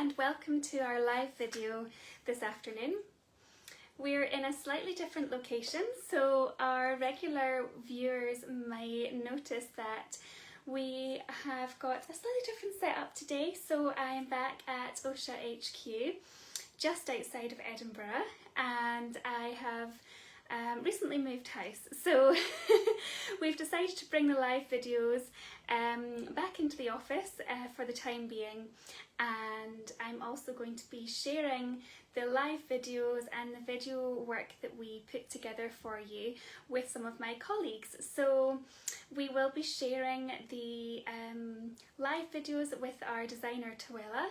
and welcome to our live video this afternoon. We're in a slightly different location, so our regular viewers might notice that we have got a slightly different setup today. So I am back at Oscha HQ, just outside of Edinburgh, and I have recently moved house, so we've decided to bring the live videos back into the office for the time being, and I'm also going to be sharing the live videos and the video work that we put together for you with some of my colleagues. So we will be sharing the live videos with our designer Toddler.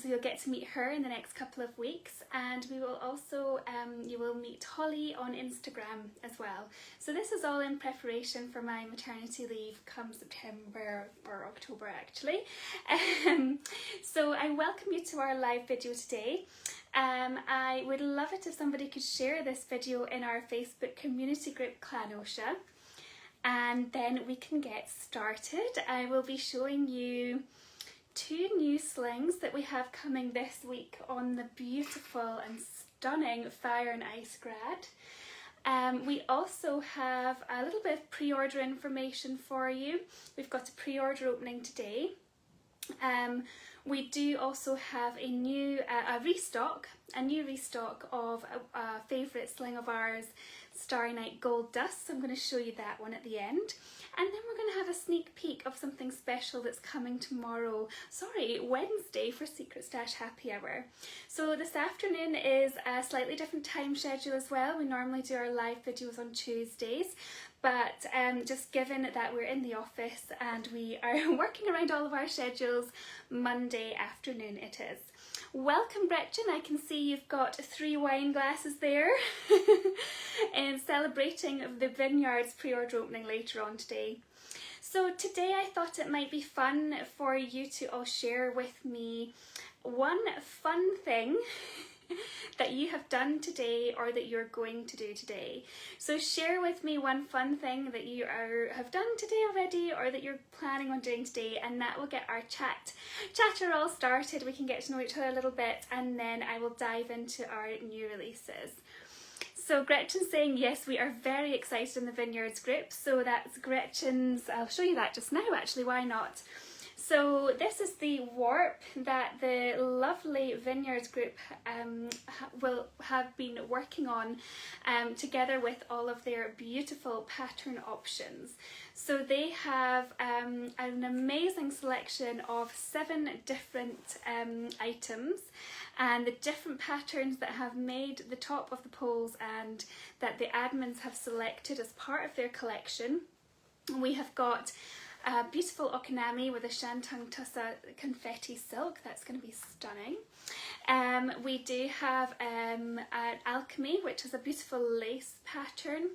So you'll get to meet her in the next couple of weeks, and we will also, you will meet Holly on Instagram as well. So this is all in preparation for my maternity leave come September or October actually. So I welcome you to our live video today. I would love it if somebody could share this video in our Facebook community group Clan Oscha, and then we can get started. I will be showing you two new slings that we have coming this week on the beautiful and stunning Fire and Ice grad. We also have a little bit of pre-order information for you. We've got a pre-order opening today. We do also have a new restock of a favourite sling of ours, Starry Night Gold Dust. So I'm going to show you that one at the end. And then we're going to have a sneak peek of something special that's coming Wednesday for Secret Stash Happy Hour. So this afternoon is a slightly different time schedule as well. We normally do our live videos on Tuesdays, but just given that we're in the office and we are working around all of our schedules, Monday afternoon it is. Welcome Gretchen, I can see you've got 3 wine glasses there and celebrating the Vineyards pre-order opening later on today. So today I thought it might be fun for you to all share with me one fun thing that you have done today or that you're going to do today. So share with me one fun thing that you have done today already or that you're planning on doing today, and that will get our chatter all started. We can get to know each other a little bit, and then I will dive into our new releases. So Gretchen's saying yes, we are very excited in the Vineyards group. So that's Gretchen's, I'll show you that just now actually, why not? So this is the warp that the lovely Vineyards group will have been working on together with all of their beautiful pattern options. So they have an amazing selection of 7 different items, and the different patterns that have made the top of the poles and that the admins have selected as part of their collection. We have got a beautiful Okanami with a Shantung Tussa confetti silk, that's going to be stunning. We do have an Alchemy, which is a beautiful lace pattern.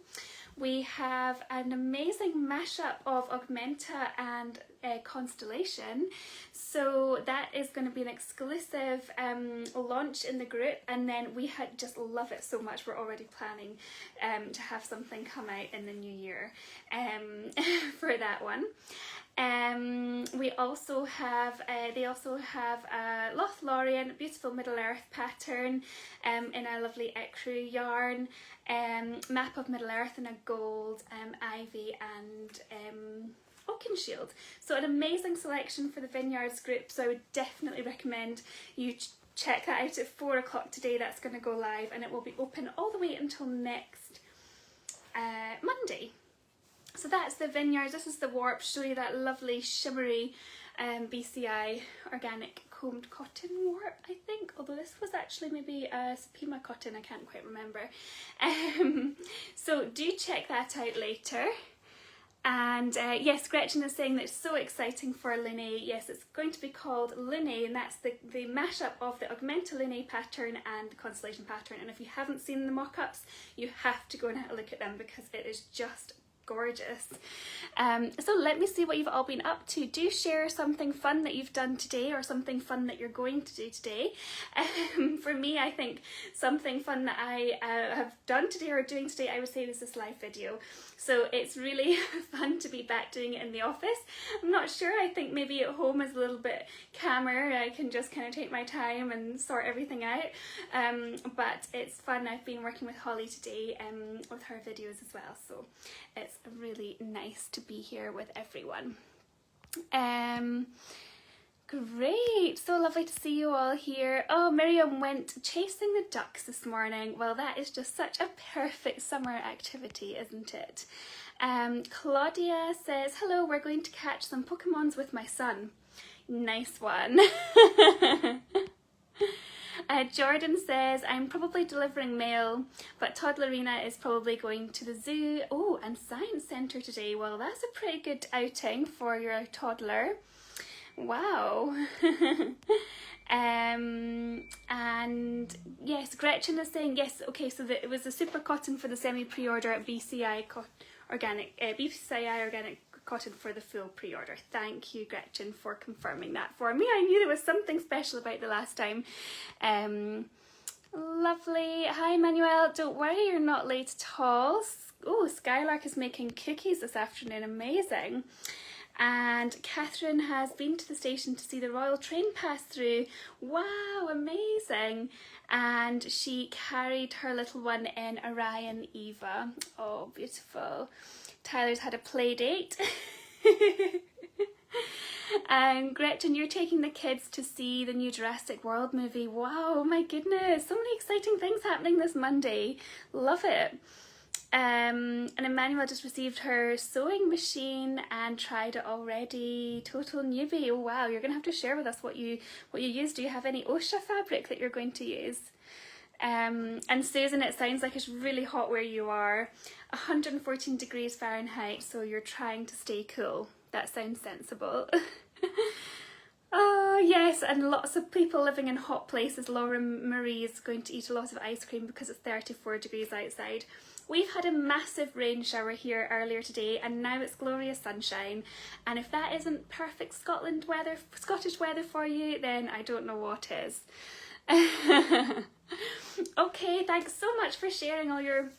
We have an amazing mashup of Augmenta and Constellation. So that is going to be an exclusive launch in the group, and then we just love it so much. We're already planning to have something come out in the new year for that one. We also have, they also have a Lothlorien, beautiful Middle Earth pattern in a lovely ecru yarn, map of Middle Earth in a gold, ivy and Oakenshield. So an amazing selection for the Vineyards group, so I would definitely recommend you check that out at 4 o'clock today. That's going to go live, and it will be open all the way until next Monday. So that's the Vineyards. This is the warp. Show you that lovely shimmery BCI organic combed cotton warp, I think, although this was actually maybe a Supima cotton, I can't quite remember. So do check that out later. And yes, Gretchen is saying that it's so exciting for Linné. Yes, it's going to be called Linné, and that's the mashup of the Augmenta Linné pattern and the Constellation pattern. And if you haven't seen the mock-ups, you have to go and have a look at them because it is just gorgeous. So let me see what you've all been up to. Do share something fun that you've done today or something fun that you're going to do today. For me, I think something fun that I have done today or doing today, I would say, is this live video. So it's really fun to be back doing it in the office. I'm not sure, I think maybe at home is a little bit calmer. I can just kind of take my time and sort everything out. But it's fun. I've been working with Holly today with her videos as well. So it's really nice to be here with everyone. Great, so lovely to see you all here. Oh, Miriam went chasing the ducks this morning. Well, that is just such a perfect summer activity, isn't it? Claudia says, hello, we're going to catch some Pokemons with my son. Nice one. Jordan says, I'm probably delivering mail, but Toddlerina is probably going to the zoo. Oh, and science centre today. Well, that's a pretty good outing for your toddler. Wow. And yes, Gretchen is saying yes. Okay, so it was a super cotton for the semi pre-order at BCI organic cotton for the full pre-order. Thank you, Gretchen, for confirming that for me. I knew there was something special about the last time. Lovely. Hi, Manuel. Don't worry, you're not late at all. Oh, Skylark is making cookies this afternoon. Amazing. And Catherine has been to the station to see the royal train pass through. Wow, amazing. And she carried her little one in Orion Eva. Oh, beautiful. Tyler's had a play date. And Gretchen, you're taking the kids to see the new Jurassic World movie. Wow, my goodness. So many exciting things happening this Monday. Love it. And Emmanuel just received her sewing machine and tried it already. Total newbie. Oh wow, you're gonna have to share with us what you use. Do you have any Oscha fabric that you're going to use? And Susan, it sounds like it's really hot where you are. 114 degrees Fahrenheit, so you're trying to stay cool. That sounds sensible. Oh yes, and lots of people living in hot places. Laura Marie is going to eat a lot of ice cream because it's 34 degrees outside. We've had a massive rain shower here earlier today and now it's glorious sunshine. And if that isn't perfect Scottish weather for you, then I don't know what is. Okay, thanks so much for sharing all your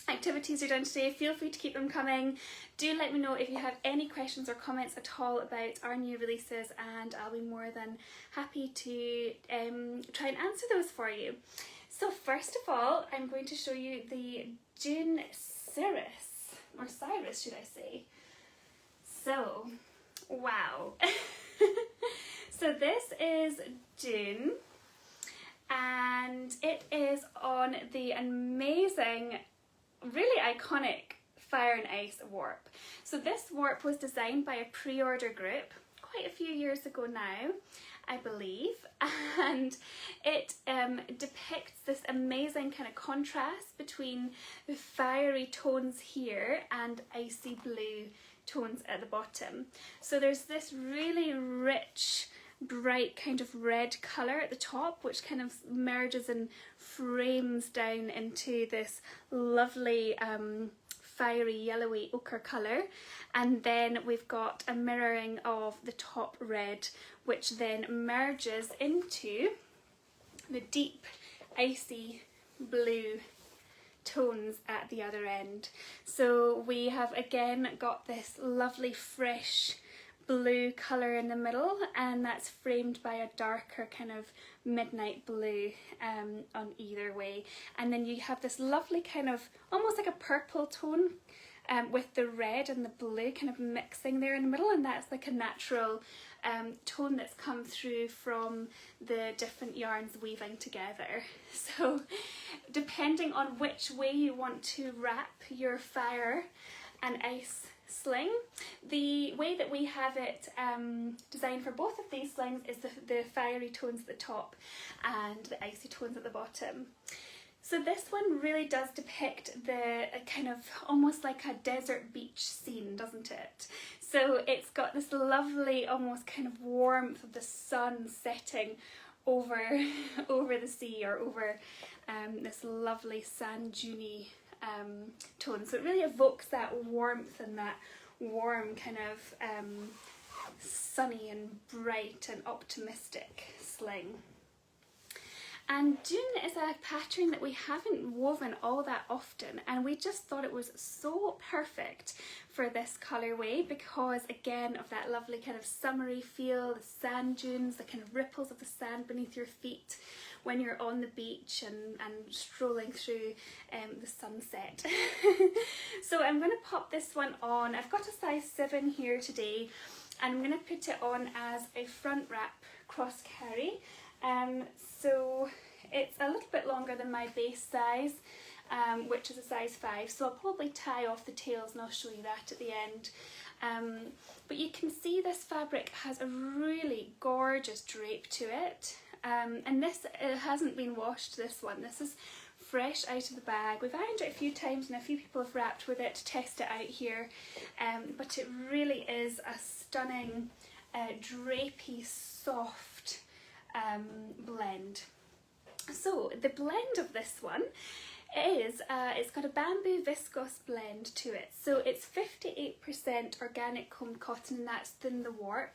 activities you're doing today. Feel free to keep them coming. Do let me know if you have any questions or comments at all about our new releases and I'll be more than happy to try and answer those for you. So first of all, I'm going to show you the Dune Cyrus, or Cyrus should I say. So, wow. So this is Dune and it is on the amazing, really iconic Fire and Ice warp. So this warp was designed by a pre-order group quite a few years ago now, I believe, and it depicts this amazing kind of contrast between the fiery tones here and icy blue tones at the bottom. So there's this really rich, bright kind of red colour at the top, which kind of merges and frames down into this lovely fiery yellowy ochre colour, and then we've got a mirroring of the top red, which then merges into the deep icy blue tones at the other end. So we have again got this lovely fresh blue colour in the middle, and that's framed by a darker kind of midnight blue on either way, and then you have this lovely kind of almost like a purple tone with the red and the blue kind of mixing there in the middle, and that's like a natural tone that's come through from the different yarns weaving together. So depending on which way you want to wrap your fire and ice sling, the way that we have it designed for both of these slings is the fiery tones at the top and the icy tones at the bottom. So this one really does depict the kind of almost like a desert beach scene, doesn't it? So it's got this lovely almost kind of warmth of the sun setting over the sea, or over this lovely sand duney tone. So it really evokes that warmth and that warm kind of sunny and bright and optimistic sling. And Dune is a pattern that we haven't woven all that often, and we just thought it was so perfect for this colourway because, again, of that lovely kind of summery feel, the sand dunes, the kind of ripples of the sand beneath your feet when you're on the beach and strolling through the sunset. So I'm going to pop this one on. I've got a size 7 here today, and I'm going to put it on as a front wrap cross carry. So it's a little bit longer than my base size, which is a size 5, so I'll probably tie off the tails and I'll show you that at the end. But you can see this fabric has a really gorgeous drape to it, and this hasn't been washed, this one. This is fresh out of the bag. We've ironed it a few times and a few people have wrapped with it to test it out here, but it really is a stunning drapey, soft blend. So the blend of this one is, it's got a bamboo viscose blend to it. So it's 58% organic combed cotton, and that's thin the warp.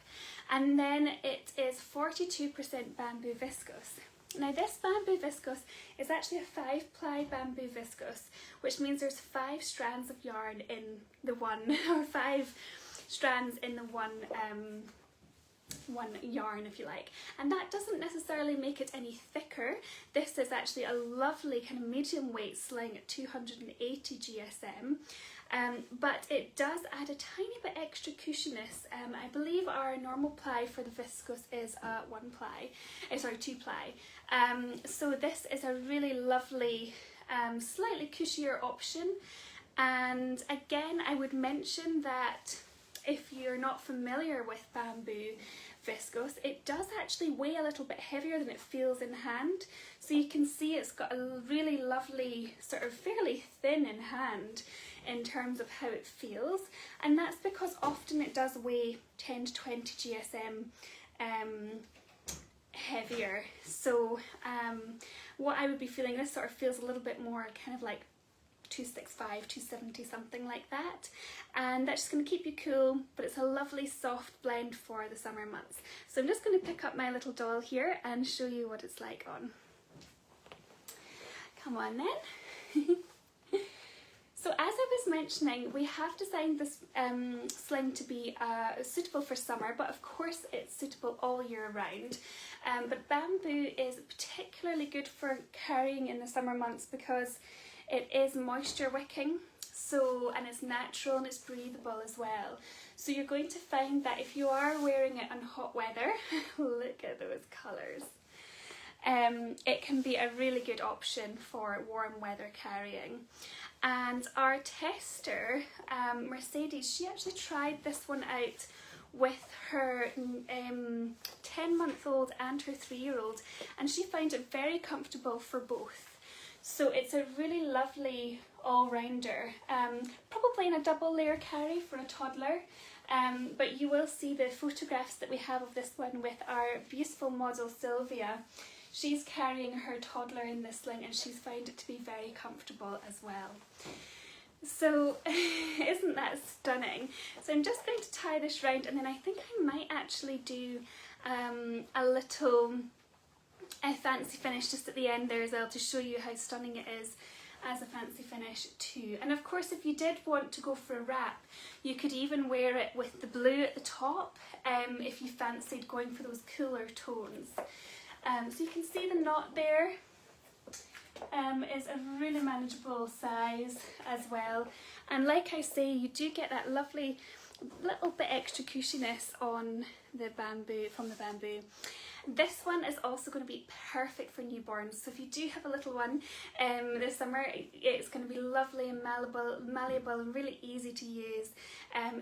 And then it is 42% bamboo viscose. Now this bamboo viscose is actually a 5-ply bamboo viscose, which means there's 5 strands of yarn in the one, or 5 strands in the one yarn, if you like, and that doesn't necessarily make it any thicker. This is actually a lovely kind of medium weight sling at 280 GSM, but it does add a tiny bit extra cushiness. I believe our normal ply for the viscose is 2 ply. So this is a really lovely, slightly cushier option. And again, I would mention that if you're not familiar with bamboo viscose, it does actually weigh a little bit heavier than it feels in hand. So you can see it's got a really lovely, sort of fairly thin in hand in terms of how it feels, and that's because often it does weigh 10 to 20 GSM heavier. So what I would be feeling, this sort of feels a little bit more kind of like 265, 270, something like that, and that's just going to keep you cool, but it's a lovely soft blend for the summer months. So I'm just going to pick up my little doll here and show you what it's like on. Come on then. So as I was mentioning, we have designed this sling to be suitable for summer, but of course it's suitable all year round. But bamboo is particularly good for carrying in the summer months because it is moisture wicking, and it's natural and it's breathable as well. So you're going to find that if you are wearing it in hot weather, look at those colours, it can be a really good option for warm weather carrying. And our tester, Mercedes, she actually tried this one out with her 10-month-old and her 3-year-old, and she found it very comfortable for both. So it's a really lovely all-rounder, probably in a double layer carry for a toddler, but you will see the photographs that we have of this one with our beautiful model Sylvia. She's carrying her toddler in this sling and she's found it to be very comfortable as well. So isn't that stunning? So I'm just going to tie this round, and then I think I might actually do a little fancy finish just at the end there as well to show you how stunning it is as a fancy finish too. And of course, if you did want to go for a wrap, you could even wear it with the blue at the top if you fancied going for those cooler tones. So you can see the knot there is a really manageable size as well, and like I say, you do get that lovely little bit extra cushiness on the bamboo, from the bamboo. This one is also going to be perfect for newborns, so if you do have a little one this summer, it's going to be lovely and malleable and really easy to use.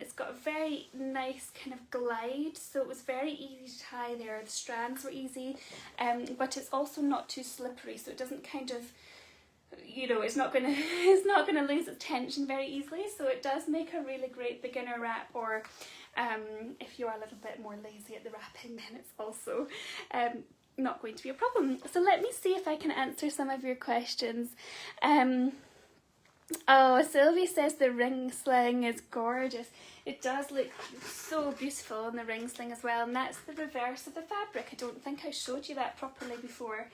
It's got a very nice kind of glide, so it was very easy to tie there. The strands were easy, but it's also not too slippery, so it doesn't kind of, you know, it's not gonna lose its tension very easily. So it does make a really great beginner wrap, or if you are a little bit more lazy at the wrapping, then it's also not going to be a problem. So let me see if I can answer some of your questions. Oh, Sylvie says the ring sling is gorgeous. It does look so beautiful on the ring sling as well, and that's the reverse of the fabric. I don't think I showed you that properly before,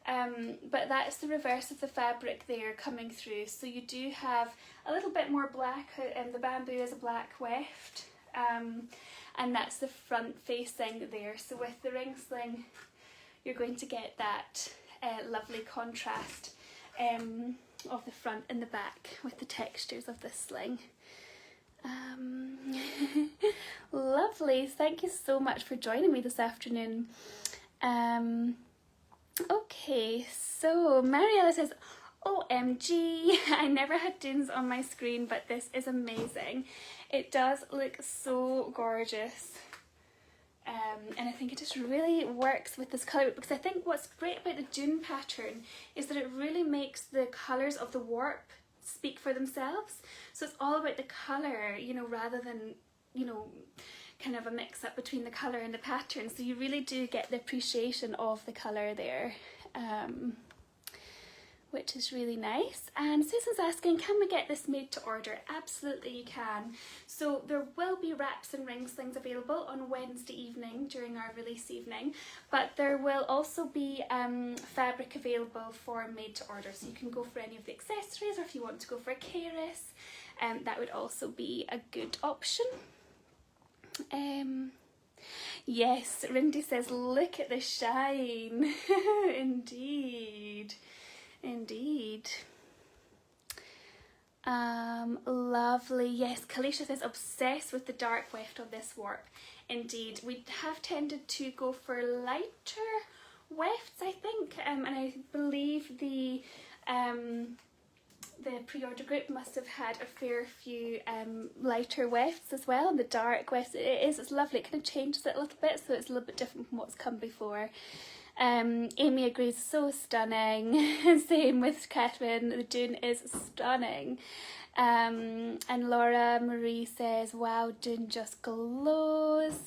but that's the reverse of the fabric there coming through. So you do have a little bit more black, and the bamboo is a black weft, and that's the front facing there. So with the ring sling, you're going to get that lovely contrast of the front and the back with the textures of this sling. Lovely, thank you so much for joining me this afternoon. Okay, so Mariella says, OMG, I never had Dunes on my screen, but this is amazing. It does look so gorgeous. And I think it just really works with this colour, because I think what's great about the Dune pattern is that it really makes the colours of the warp speak for themselves. So it's all about the colour, you know, rather than, you know, kind of a mix up between the colour and the pattern. So you really do get the appreciation of the colour there, which is really nice. And Susan's asking, can we get this made to order? Absolutely you can. So there will be wraps and ring slings available on Wednesday evening during our release evening, but there will also be fabric available for made to order. So you can go for any of the accessories, or if you want to go for a Cyrus, that would also be a good option. Yes, Rindy says, look at the shine. Indeed. Indeed. Lovely. Yes, Kalisha says, obsessed with the dark weft of this warp. Indeed, we have tended to go for lighter wefts, I think, and I believe the pre-order group must have had a fair few lighter wefts as well, and the dark weft, it's lovely. It kind of changes it a little bit, so it's a little bit different from what's come before. Amy agrees, so stunning. Same with Catherine, the Dune is stunning. And Laura Marie says, wow, Dune just glows.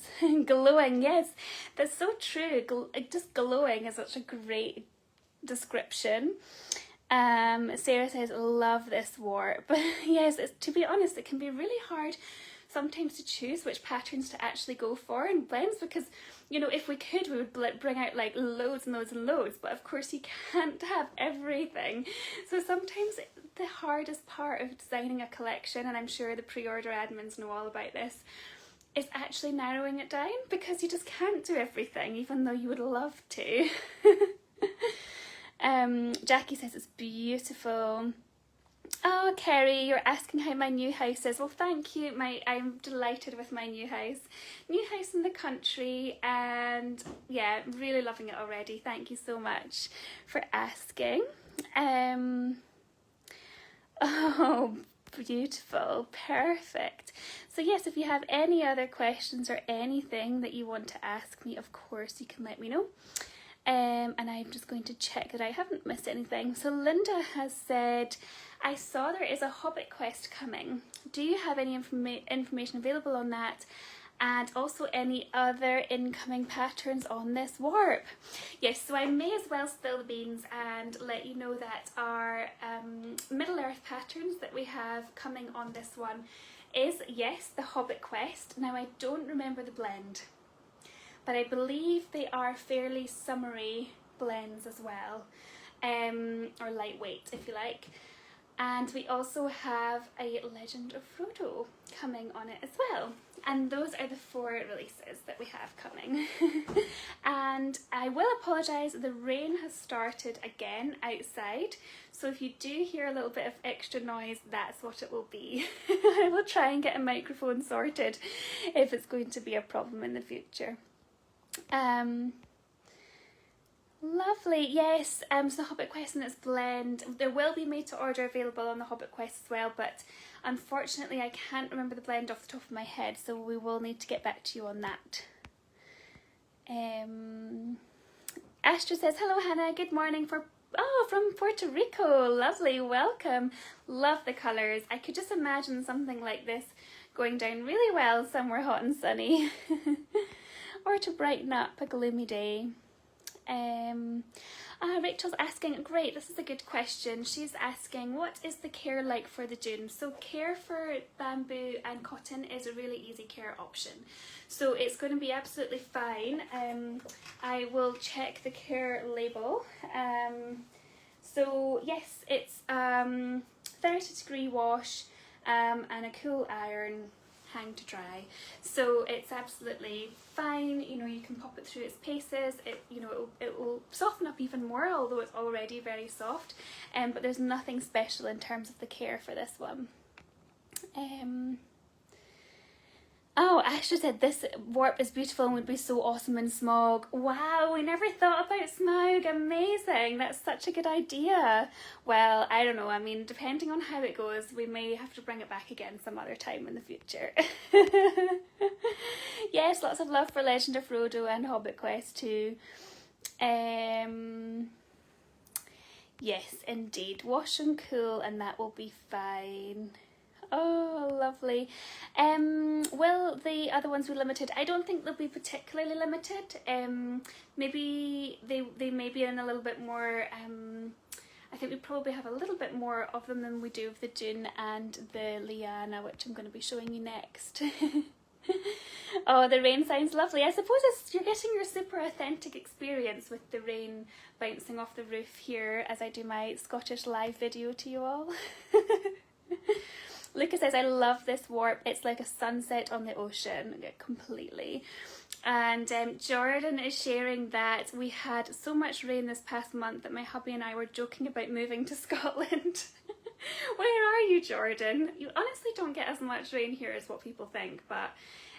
Glowing, yes, that's so true. Just glowing is such a great description. Sarah says, love this warp. Yes, to be honest, it can be really hard sometimes to choose which patterns to actually go for in blends, because, you know, if we could, we would bring out like loads and loads and loads, but of course you can't have everything. So sometimes the hardest part of designing a collection, and I'm sure the pre-order admins know all about this, is actually narrowing it down, because you just can't do everything, even though you would love to. Jackie says it's beautiful. Oh, Kerry, you're asking how my new house is. Well, thank you. I'm delighted with my new house. New house in the country, and yeah, really loving it already. Thank you so much for asking. Oh, beautiful. Perfect. So yes, if you have any other questions or anything that you want to ask me, of course you can let me know. And I'm just going to check that I haven't missed anything. So Linda has said, I saw there is a Hobbit quest coming. Do you have any information available on that? And also any other incoming patterns on this warp? Yes, so I may as well spill the beans and let you know that our Middle Earth patterns that we have coming on this one is, yes, the Hobbit quest. Now I don't remember the blend, but I believe they are fairly summery blends as well, or lightweight if you like. And we also have a Legend of Frodo coming on it as well. And those are the 4 releases that we have coming. And I will apologise, the rain has started again outside, so if you do hear a little bit of extra noise, that's what it will be. I will try and get a microphone sorted if it's going to be a problem in the future. Lovely, yes, so the Hobbit Quest and its blend, there will be made to order available on the Hobbit Quest as well, but unfortunately I can't remember the blend off the top of my head, so we will need to get back to you on that. Astra says, hello Hannah, good morning from Puerto Rico, lovely, welcome, love the colours. I could just imagine something like this going down really well somewhere hot and sunny. Or to brighten up a gloomy day. Rachel's asking, great, this is a good question. She's asking, what is the care like for the Dune? So care for bamboo and cotton is a really easy care option. So it's going to be absolutely fine. I will check the care label. So yes, it's 30-degree wash and a cool iron, hang to dry. So it's absolutely fine. You know, you can pop it through its paces. It will soften up even more, although it's already very soft. But there's nothing special in terms of the care for this one. Oh, Ashley said this warp is beautiful and would be so awesome in smog. Wow, we never thought about smog. Amazing. That's such a good idea. Well, I don't know. I mean, depending on how it goes, we may have to bring it back again some other time in the future. Yes, lots of love for Legend of Frodo and Hobbit Quest too. Yes, indeed. Wash and cool and that will be fine. Oh, lovely. Will the other ones be limited? I don't think they'll be particularly limited. Maybe they may be in a little bit more. I think we probably have a little bit more of them than we do of the Dune and the Leana, which I'm going to be showing you next. Oh, the rain sounds lovely. I suppose you're getting your super authentic experience with the rain bouncing off the roof here as I do my Scottish live video to you all. Lucas says, I love this warp. It's like a sunset on the ocean, completely. And Jordan is sharing that we had so much rain this past month that my hubby and I were joking about moving to Scotland. Where are you, Jordan? You honestly don't get as much rain here as what people think, but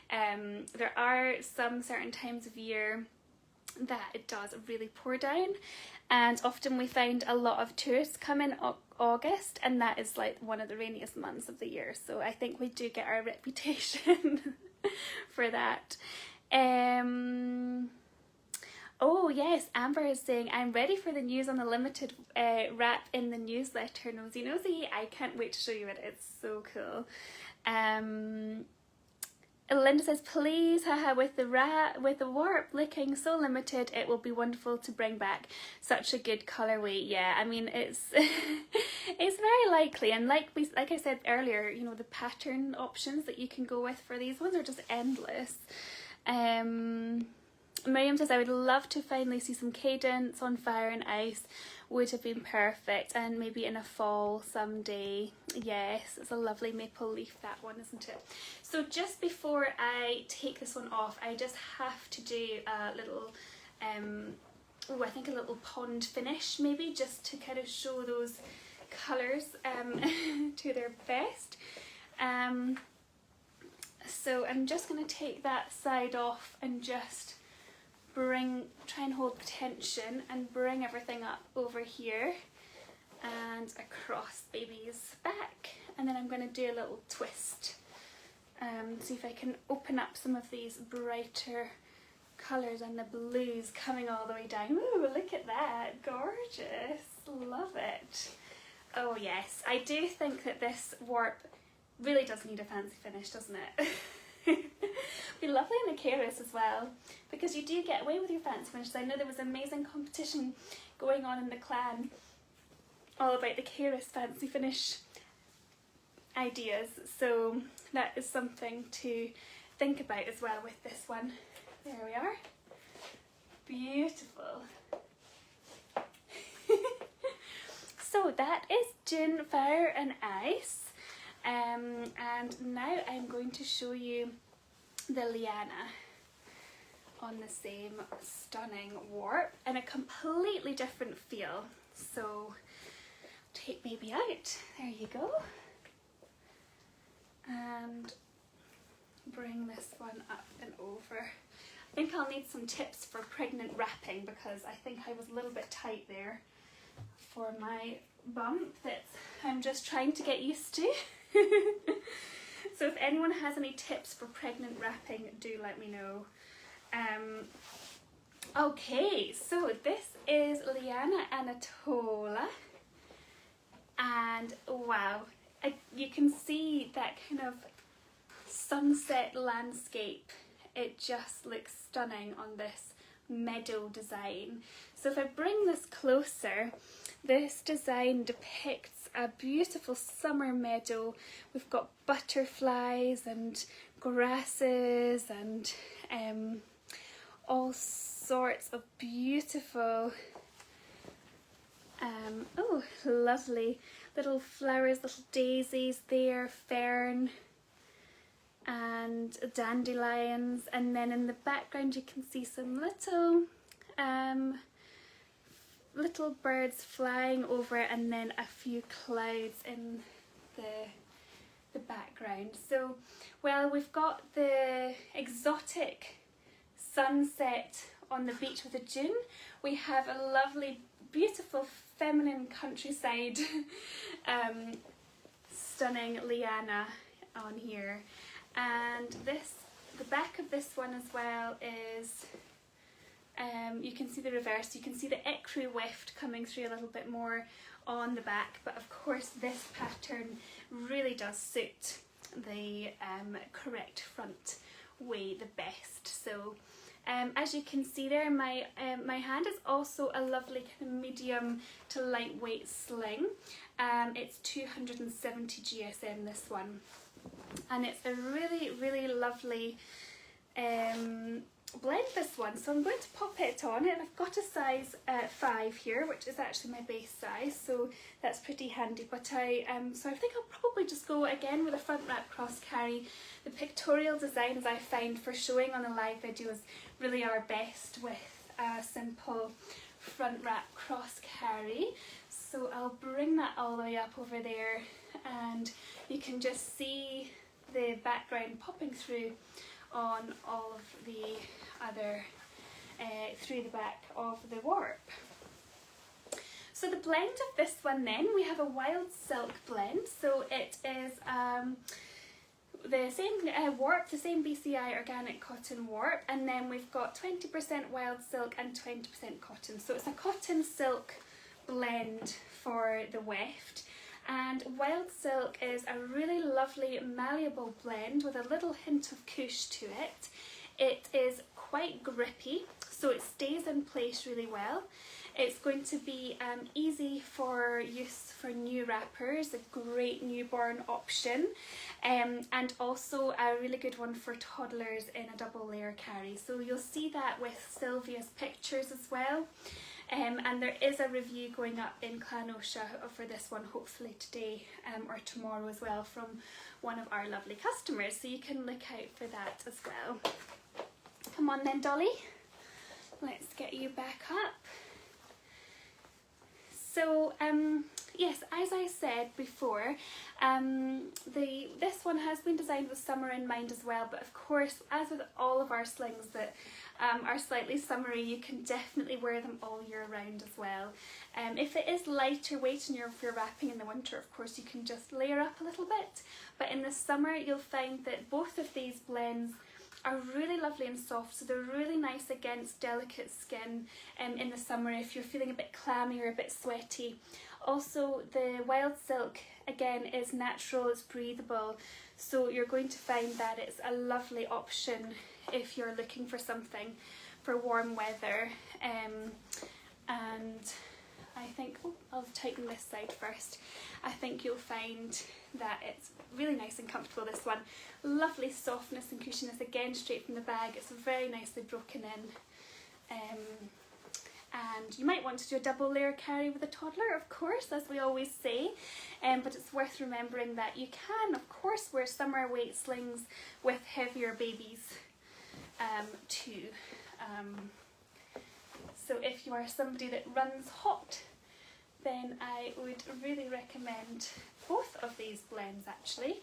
there are some certain times of year that it does really pour down, and often we find a lot of tourists come in August, and that is like one of the rainiest months of the year, so I think we do get our reputation for that. Oh yes, Amber is saying, I'm ready for the news on the limited wrap in the newsletter. Nosy nosy, I can't wait to show you it, it's so cool. Linda says, please, haha, with the warp looking so limited, it will be wonderful to bring back such a good colourway. Yeah, I mean, it's it's very likely, and like I said earlier, you know, the pattern options that you can go with for these ones are just endless. Miriam says, I would love to finally see some cadence on Fire and Ice. Would have been perfect, and maybe in a fall someday. Yes, it's a lovely maple leaf, that one, isn't it? So just before I take this one off, I just have to do a little, I think a little pond finish maybe, just to kind of show those colours to their best. So I'm just going to take that side off and just try and hold tension and bring everything up over here and across baby's back, and then I'm going to do a little twist, see if I can open up some of these brighter colours and the blues coming all the way down. Ooh, look at that, gorgeous, love it. Oh yes, I do think that this warp really does need a fancy finish, doesn't it? Be lovely in the Cyrus as well, because you do get away with your fancy finishes. I know there was amazing competition going on in the clan all about the Cyrus fancy finish ideas, so that is something to think about as well with this one. There we are, beautiful. So that is Dune, Fire and Ice. And now I'm going to show you the Leana on the same stunning warp in a completely different feel. So take baby out, there you go, and bring this one up and over. I think I'll need some tips for pregnant wrapping, because I think I was a little bit tight there for my bump that I'm just trying to get used to. So if anyone has any tips for pregnant wrapping, do let me know. Okay, so this is Leana Anatola, and wow, you can see that kind of sunset landscape. It just looks stunning on this meadow design. So if I bring this closer, this design depicts a beautiful summer meadow. We've got butterflies and grasses and all sorts of beautiful, oh lovely little flowers, little daisies there, fern and dandelions, and then in the background you can see some little birds flying over, and then a few clouds in the background. So, well, we've got the exotic sunset on the beach with a dune. We have a lovely, beautiful, feminine countryside, stunning Leana on here. And the back of this one as well is, you can see the reverse, you can see the ecru weft coming through a little bit more on the back, but of course this pattern really does suit the correct front way the best. So as you can see there, my hand is also a lovely kind of medium to lightweight sling. It's 270 GSM, this one, and it's a really, really lovely blend, this one. So I'm going to pop it on, and I've got a size 5 here, which is actually my base size, so that's pretty handy. But so I think I'll probably just go again with a front wrap cross carry. The pictorial designs I find for showing on the live videos really are best with a simple front wrap cross carry. So I'll bring that all the way up over there, and you can just see the background popping through on all of the other, through the back of the warp. So the blend of this one then, we have a wild silk blend. So it is the same warp, the same BCI organic cotton warp, and then we've got 20% wild silk and 20% cotton. So it's a cotton silk blend for the weft. And wild silk is a really lovely malleable blend with a little hint of couche to it. It is quite grippy, so it stays in place really well. It's going to be easy for use for new wrappers, a great newborn option, and also a really good one for toddlers in a double layer carry. So you'll see that with Sylvia's pictures as well. And there is a review going up in Clan Oscha for this one, hopefully today or tomorrow as well, from one of our lovely customers, so you can look out for that as well. Come on then, Dolly, let's get you back up. So yes, as I said before, this one has been designed with summer in mind as well, but of course, as with all of our slings that are slightly summery, you can definitely wear them all year round as well. If it is lighter weight and if you're wrapping in the winter, of course you can just layer up a little bit, but in the summer you'll find that both of these blends are really lovely and soft, so they're really nice against delicate skin in the summer if you're feeling a bit clammy or a bit sweaty. Also, the wild silk again is natural, it's breathable, so you're going to find that it's a lovely option if you're looking for something for warm weather. And I think, oh, I'll tighten this side first. I think you'll find that it's really nice and comfortable, this one. Lovely softness and cushioness, again straight from the bag. It's very nicely broken in. And you might want to do a double layer carry with a toddler, of course, as we always say, but it's worth remembering that you can, of course, wear summer weight slings with heavier babies too. So if you are somebody that runs hot, then I would really recommend both of these blends actually.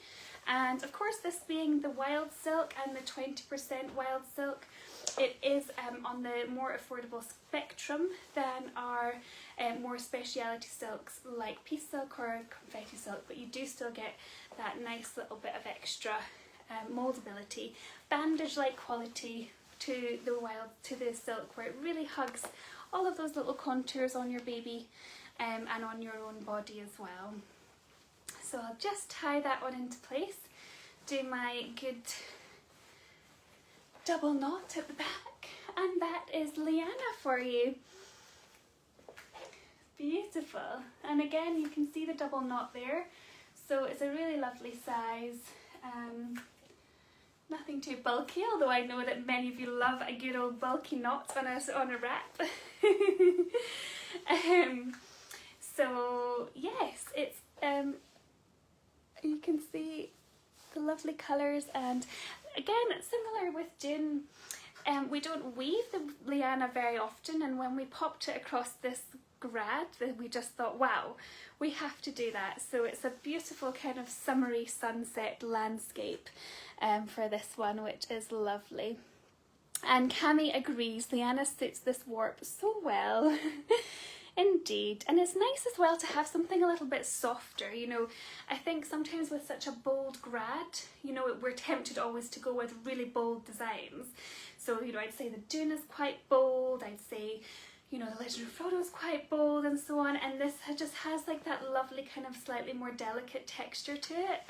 And of course, this being the wild silk and the 20% wild silk, it is on the more affordable spectrum than our more speciality silks like piece silk or confetti silk, but you do still get that nice little bit of extra moldability, bandage-like quality to the silk, where it really hugs all of those little contours on your baby and on your own body as well. So I'll just tie that one into place, do my good double knot at the back, and that is Leana for you. Beautiful. And again, you can see the double knot there, so it's a really lovely size. Nothing too bulky, although I know that many of you love a good old bulky knot on a wrap. So yes, it's you can see the lovely colours, and again it's similar with Dune. We don't weave the Leana very often, and when we popped it across this grad, we just thought, wow, we have to do that. So it's a beautiful kind of summery sunset landscape for this one, which is lovely. And Cami agrees, Leana suits this warp so well. Indeed. And it's nice as well to have something a little bit softer, you know. I think sometimes with such a bold grad, you know, we're tempted always to go with really bold designs. So, you know, I'd say the Dune is quite bold, I'd say, you know, the Legend of Frodo is quite bold and so on, and this just has like that lovely kind of slightly more delicate texture to it.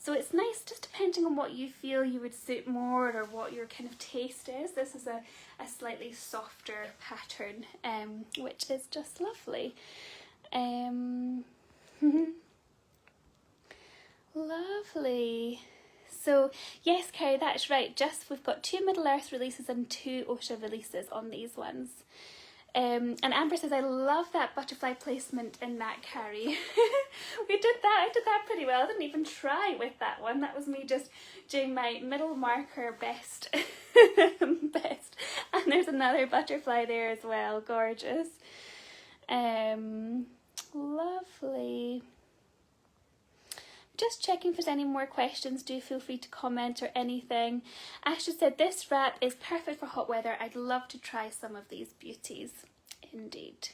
So it's nice just depending on what you feel you would suit more or what your kind of taste is. This is a slightly softer pattern, which is just lovely. Lovely. So yes, Carrie, that's right. We've got 2 Middle-earth releases and 2 Oscha releases on these ones. And Amber says, I love that butterfly placement in that, Carrie. We did that. I did that pretty well. I didn't even try with that one. That was me just doing my middle marker best. Best. And there's another butterfly there as well. Gorgeous. Lovely. Just checking if there's any more questions. Do feel free to comment or anything. Asha said, this wrap is perfect for hot weather. I'd love to try some of these beauties. Indeed.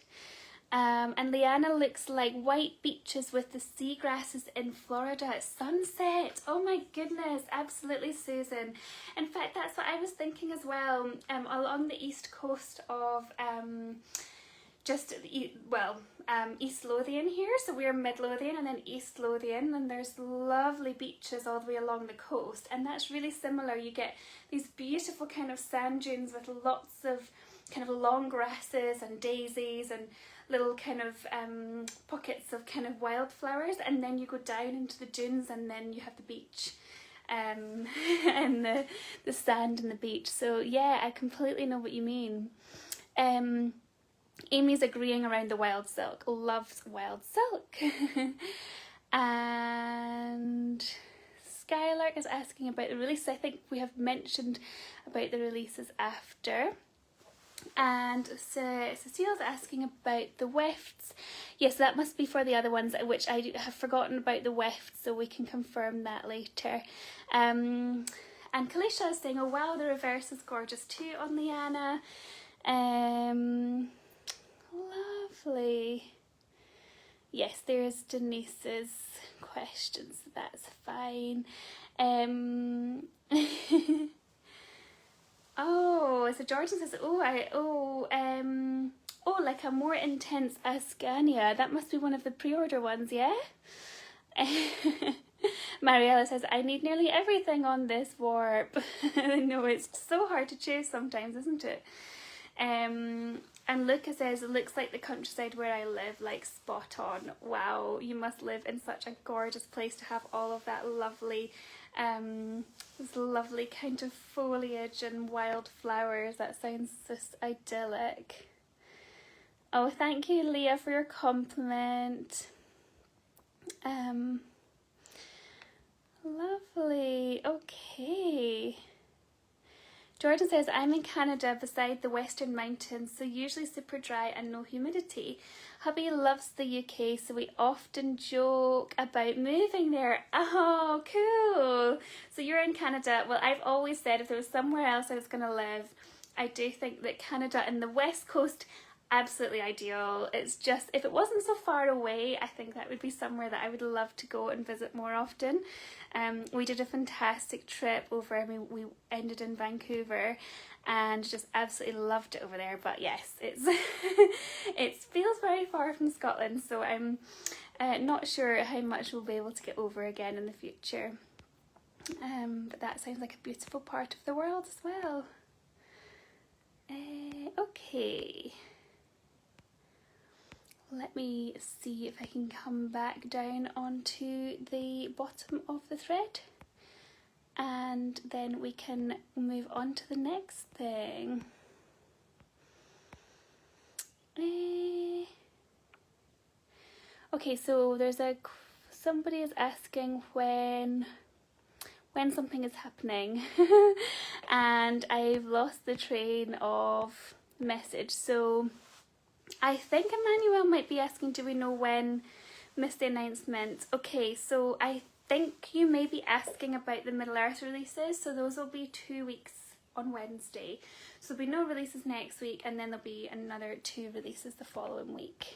And Leana looks like white beaches with the seagrasses in Florida at sunset. Oh my goodness, absolutely, Susan. In fact, that's what I was thinking as well. Along the east coast of East Lothian here, so we're Mid Lothian and then East Lothian, and there's lovely beaches all the way along the coast, and that's really similar. You get these beautiful kind of sand dunes with lots of kind of long grasses and daisies and little kind of pockets of kind of wildflowers, and then you go down into the dunes and then you have the beach and the sand and the beach. So yeah, I completely know what you mean. Amy's agreeing around the wild silk. Loves wild silk. And Skylark is asking about the release. I think we have mentioned about the releases after. And so Cecile's asking about the wefts. Yes, that must be for the other ones, which I have forgotten about the wefts, so we can confirm that later. And Kalisha is saying, oh wow, the reverse is gorgeous too on Leana. Lovely. Yes, there's Denise's questions, so that's fine. Oh, so Jordan says, like a more intense Ascania. That must be one of the pre-order ones, yeah? Mariella says, I need nearly everything on this warp. I know, it's so hard to choose sometimes, isn't it? And Luca says, it looks like the countryside where I live, like spot on. Wow, you must live in such a gorgeous place to have all of that lovely, this lovely kind of foliage and wild flowers. That sounds just idyllic. Oh, thank you, Leah, for your compliment. Lovely. Okay. Jordan says, I'm in Canada beside the Western Mountains, so usually super dry and no humidity. Hubby loves the UK, so we often joke about moving there. Oh, cool. So you're in Canada. Well, I've always said if there was somewhere else I was going to live, I do think that Canada and the West Coast, absolutely ideal. It's just, if it wasn't so far away, I think that would be somewhere that I would love to go and visit more often. We did a fantastic trip over. I mean, we ended in Vancouver and just absolutely loved it over there. But yes, it's it feels very far from Scotland, so I'm not sure how much we'll be able to get over again in the future. But that sounds like a beautiful part of the world as well. Okay. Let me see if I can come back down onto the bottom of the thread, and then we can move on to the next thing. Okay, so there's somebody is asking when something is happening and I've lost the train of message. So I think Emmanuel might be asking, do we know when missed the announcement? Okay, so I think you may be asking about the Middle Earth releases. So those will be 2 weeks on Wednesday. So there'll be no releases next week, and then there'll be another 2 releases the following week.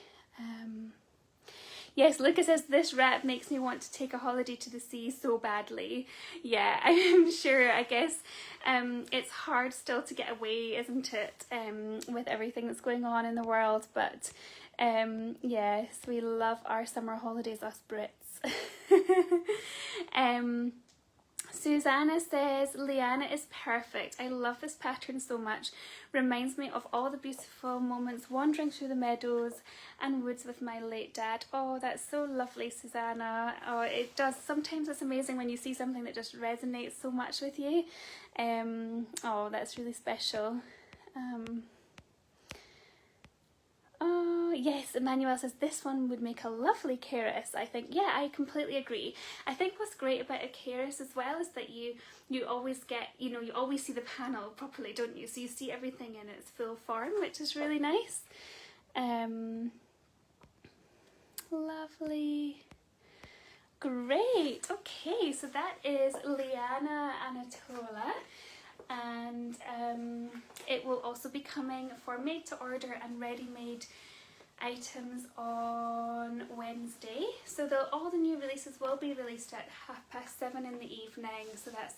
Yes, Lucas says, this wrap makes me want to take a holiday to the sea so badly. Yeah, I'm sure, I guess it's hard still to get away, isn't it, with everything that's going on in the world. But yes, we love our summer holidays, us Brits. Susanna says, Leana is perfect. I love this pattern so much. Reminds me of all the beautiful moments wandering through the meadows and woods with my late dad. Oh, that's so lovely, Susanna. Oh, it does. Sometimes it's amazing when you see something that just resonates so much with you. Oh, that's really special. Oh, yes, Emmanuel says this one would make a lovely Cyrus. I think, yeah, I completely agree. I think what's great about a Cyrus as well is that you always get, you always see the panel properly, don't you? So you see everything in its full form, which is really nice. Lovely. Great. Okay, so that is Leana Anatola. And it will also be coming for made to order and ready-made items on Wednesday. So all the new releases will be released at 7:30 in the evening, so that's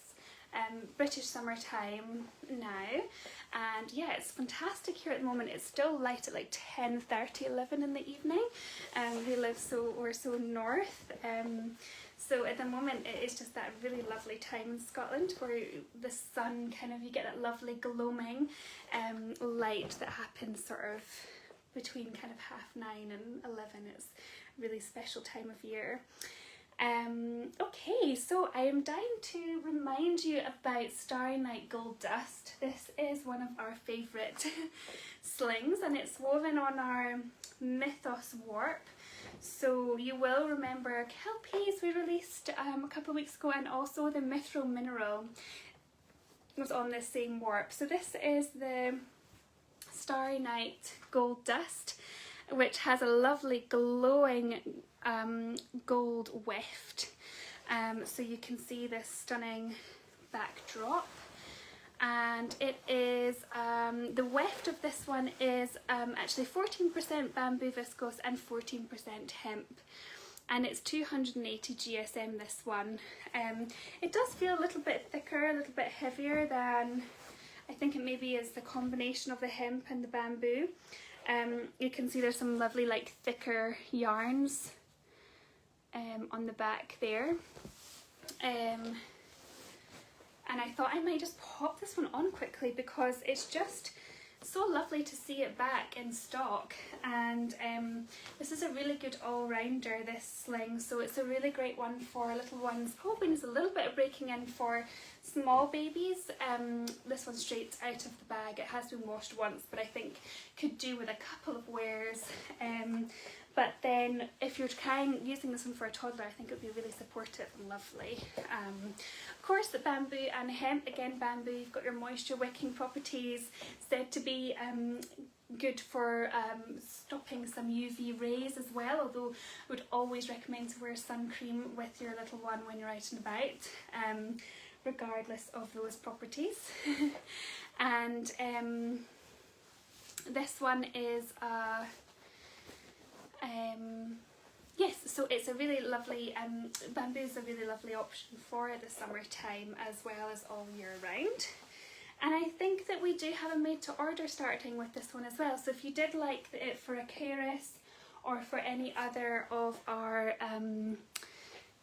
British summer time now. And yeah, it's fantastic here at the moment. It's still light at like 10:30, 11 in the evening. We're so north. So at the moment it is just that really lovely time in Scotland where the sun you get that lovely gloaming light that happens sort of between 9:30 and 11. It's a really special time of year. Okay, so I am dying to remind you about Starry Night Gold Dust. This is one of our favourite slings, and it's woven on our Mythos warp. So you will remember Kelpies we released a couple of weeks ago, and also the Mithril Mineral was on this same warp. So this is the Starry Night Gold Dust, which has a lovely glowing gold weft. So you can see this stunning backdrop. And it is, the weft of this one is actually 14% bamboo viscose and 14% hemp. And it's 280 GSM, this one. It does feel a little bit thicker, a little bit heavier than, I think it maybe is the combination of the hemp and the bamboo. You can see there's some lovely thicker yarns on the back there. And I thought I might just pop this one on quickly because it's just so lovely to see it back in stock. And this is a really good all-rounder, this sling, so it's a really great one for little ones. Probably needs a little bit of breaking in for small babies. This one's straight out of the bag. It has been washed once, but I think could do with a couple of wears. But then if you're using this one for a toddler, I think it would be really supportive and lovely. Of course, the bamboo and hemp, again bamboo, you've got your moisture wicking properties, said to be good for stopping some UV rays as well, although I would always recommend to wear sun cream with your little one when you're out and about, regardless of those properties. And this one is yes, so it's a really lovely, bamboo is a really lovely option for the summertime as well as all year round. And I think that we do have a made to order starting with this one as well. So if you did like it for a Cyrus or for any other of our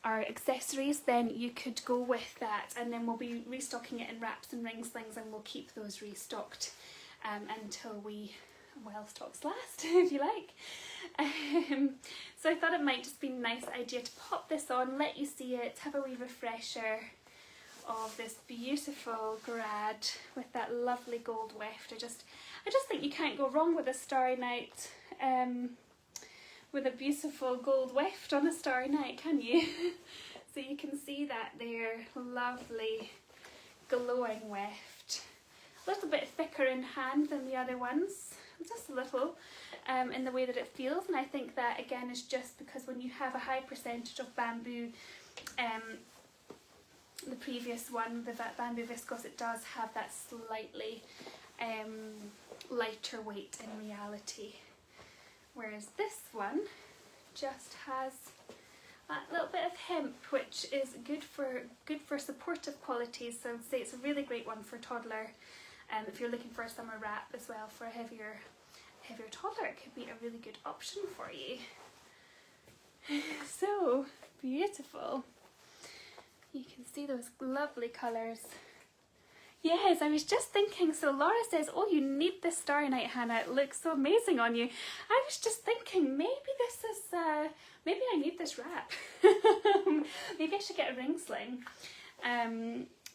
accessories, then you could go with that, and then we'll be restocking it in wraps and ring slings, and we'll keep those restocked until while stocks last, if you like. So I thought it might just be a nice idea to pop this on, let you see it, have a wee refresher of this beautiful grad with that lovely gold weft. I just think you can't go wrong with a starry night, with a beautiful gold weft on a starry night, can you? So you can see that there, lovely glowing weft. A little bit thicker in hand than the other ones, just a little, in the way that it feels, and I think that again is just because when you have a high percentage of bamboo, the previous one, the bamboo viscose, it does have that slightly lighter weight in reality, whereas this one just has that little bit of hemp, which is good for supportive qualities. So I'd say it's a really great one for toddler. If you're looking for a summer wrap as well for a heavier toddler, it could be a really good option for you. So beautiful. You can see those lovely colours. Yes, I was just thinking, so Laura says, oh, you need this Starry Night, Hannah, it looks so amazing on you. I was just thinking, maybe this is, maybe I need this wrap. Maybe I should get a ring sling.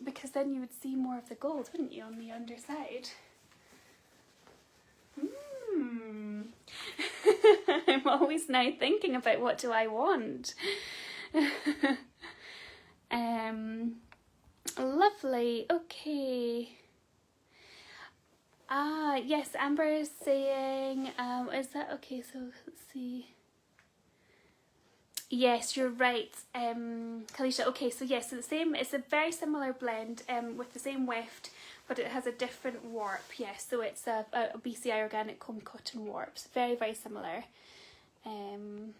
Because then you would see more of the gold, wouldn't you, on the underside? I'm always now thinking about what do I want. Lovely, okay. Yes, Amber is saying, is that okay? So let's see. Yes, you're right, Kalisha. Okay, so yes, so the same. It's a very similar blend, with the same weft, but it has a different warp. Yes, so it's a BCI organic comb cotton warps. Very, very similar. And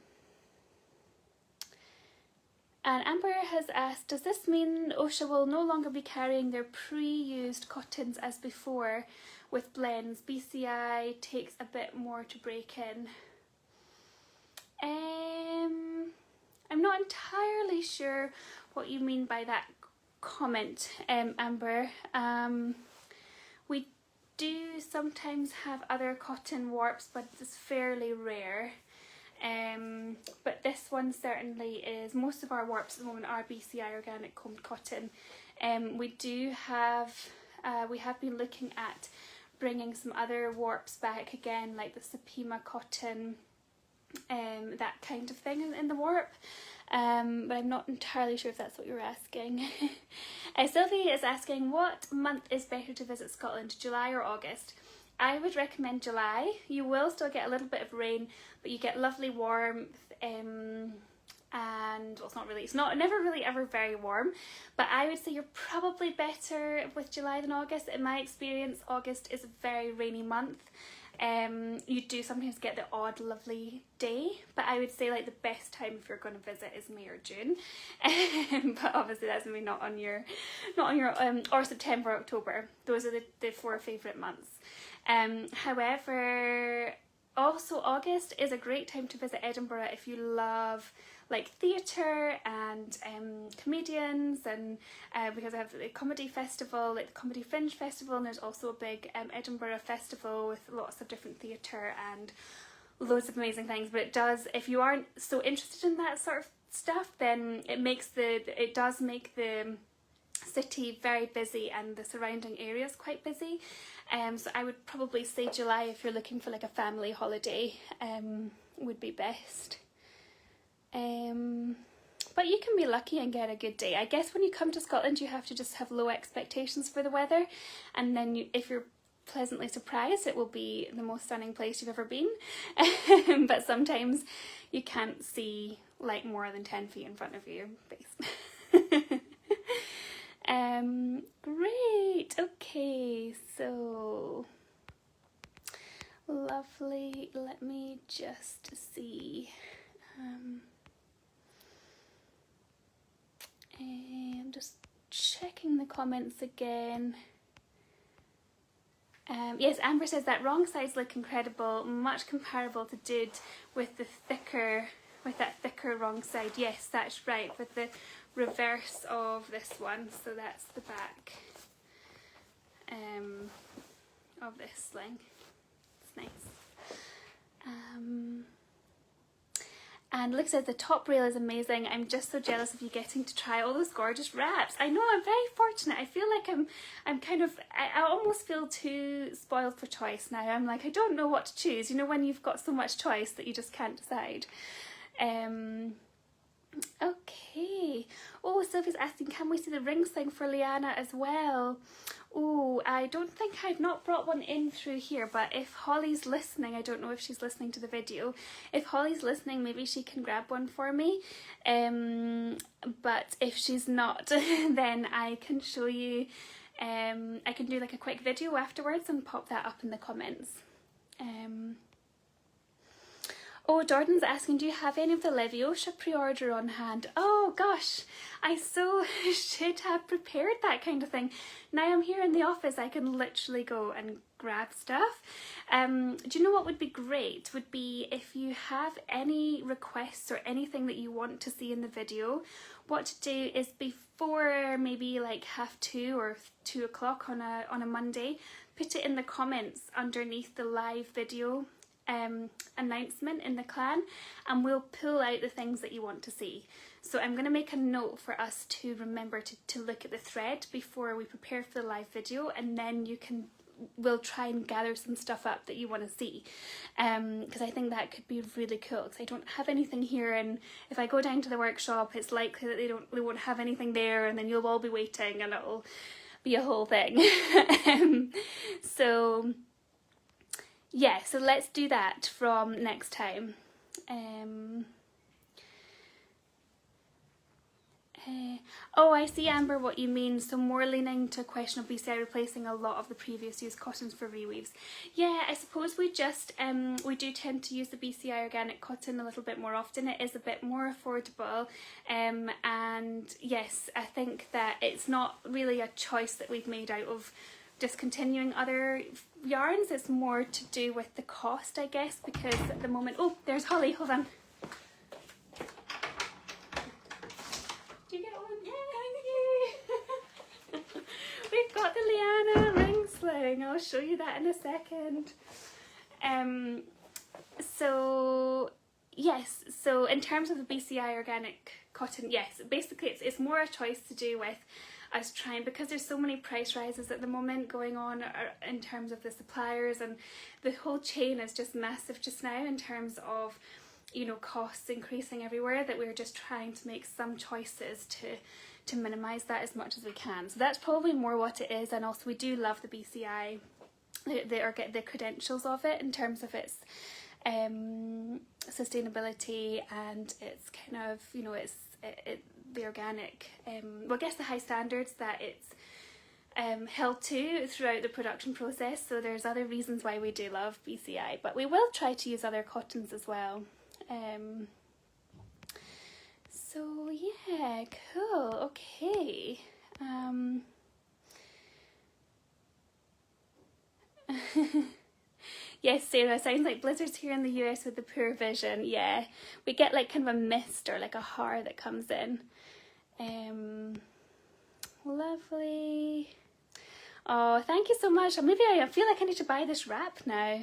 Amber has asked, does this mean Oscha will no longer be carrying their pre-used cottons as before with blends? BCI takes a bit more to break in. I'm not entirely sure what you mean by that comment, Amber. We do sometimes have other cotton warps, but it's fairly rare. But this one certainly is. Most of our warps at the moment are BCI organic combed cotton. We have been looking at bringing some other warps back again, like the Supima cotton, that kind of thing in the warp. But I'm not entirely sure if that's what you're asking. Sylvie is asking, what month is better to visit Scotland, July or August? I would recommend July. You will still get a little bit of rain, but you get lovely warmth, and well, it's never really ever very warm, but I would say you're probably better with July than August. In my experience, August is a very rainy month. You do sometimes get the odd lovely day, but I would say like the best time if you're going to visit is May or June. But obviously that's maybe not on your or September, October. Those are the 4 favourite months. However, also August is a great time to visit Edinburgh if you love like theatre and comedians, and because I have the comedy festival, like the Comedy Fringe Festival, and there's also a big Edinburgh festival with lots of different theatre and loads of amazing things. But it does, if you aren't so interested in that sort of stuff, then it does make the city very busy and the surrounding areas quite busy. So I would probably say July if you're looking for like a family holiday, would be best. But you can be lucky and get a good day. I guess when you come to Scotland you have to just have low expectations for the weather, and then if you're pleasantly surprised, it will be the most stunning place you've ever been. But sometimes you can't see like more than 10 feet in front of you. Great, okay, so lovely. Let me just see. I'm just checking the comments again. Yes, Amber says that wrong sides look incredible, much comparable to Dude with that thicker wrong side. Yes, that's right, with the reverse of this one. So that's the back of this sling. It's nice. And Luke says the top rail is amazing. I'm just so jealous of you getting to try all those gorgeous wraps. I know, I'm very fortunate. I feel like I'm kind of, I almost feel too spoiled for choice now. I'm like, I don't know what to choose. You know, when you've got so much choice that you just can't decide. Okay. Oh, Sylvia's asking, can we see the ring sling for Leana as well? Oh, I don't think I've not brought one in through here, but if Holly's listening, I don't know if she's listening to the video. If Holly's listening, maybe she can grab one for me. But if she's not, then I can show you, I can do like a quick video afterwards and pop that up in the comments. Oh, Jordan's asking, do you have any of the Leviosa pre-order on hand? Oh gosh, I so should have prepared that kind of thing. Now I'm here in the office, I can literally go and grab stuff. Do you know what would be great? Would be if you have any requests or anything that you want to see in the video, what to do is before maybe like 2:30 or 2 o'clock on a Monday, put it in the comments underneath the live video announcement in the clan, and we'll pull out the things that you want to see. So I'm going to make a note for us to remember to look at the thread before we prepare for the live video, and then we'll try and gather some stuff up that you want to see, because I think that could be really cool, because I don't have anything here, and if I go down to the workshop it's likely that they won't have anything there, and then you'll all be waiting and it'll be a whole thing. So yeah, so let's do that from next time. Oh, I see, Amber, what you mean. So more leaning to a question of BCI replacing a lot of the previous used cottons for reweaves. Yeah, I suppose we just, we do tend to use the BCI organic cotton a little bit more often. It is a bit more affordable. And yes, I think that it's not really a choice that we've made out of discontinuing other yarns. It's more to do with the cost, I guess, because at the moment, oh, there's Holly, hold on. Do you get one? Yeah, thank you. We've got the Leana ring sling. I'll show you that in a second. So yes, so in terms of the BCI organic cotton, yes, basically it's more a choice to do with us trying, because there's so many price rises at the moment going on in terms of the suppliers, and the whole chain is just massive just now in terms of, you know, costs increasing everywhere, that we're just trying to make some choices to minimise that as much as we can. So that's probably more what it is. And also we do love the BCI, the credentials of it in terms of its sustainability, and it's kind of, you know, the organic, well, I guess the high standards that it's held to throughout the production process. So there's other reasons why we do love BCI, but we will try to use other cottons as well. So yeah, cool, okay. Yes, Sarah, sounds like blizzards here in the US with the poor vision. Yeah, we get like kind of a mist or like a har that comes in. Lovely. Oh, thank you so much. Maybe I feel like I need to buy this wrap now.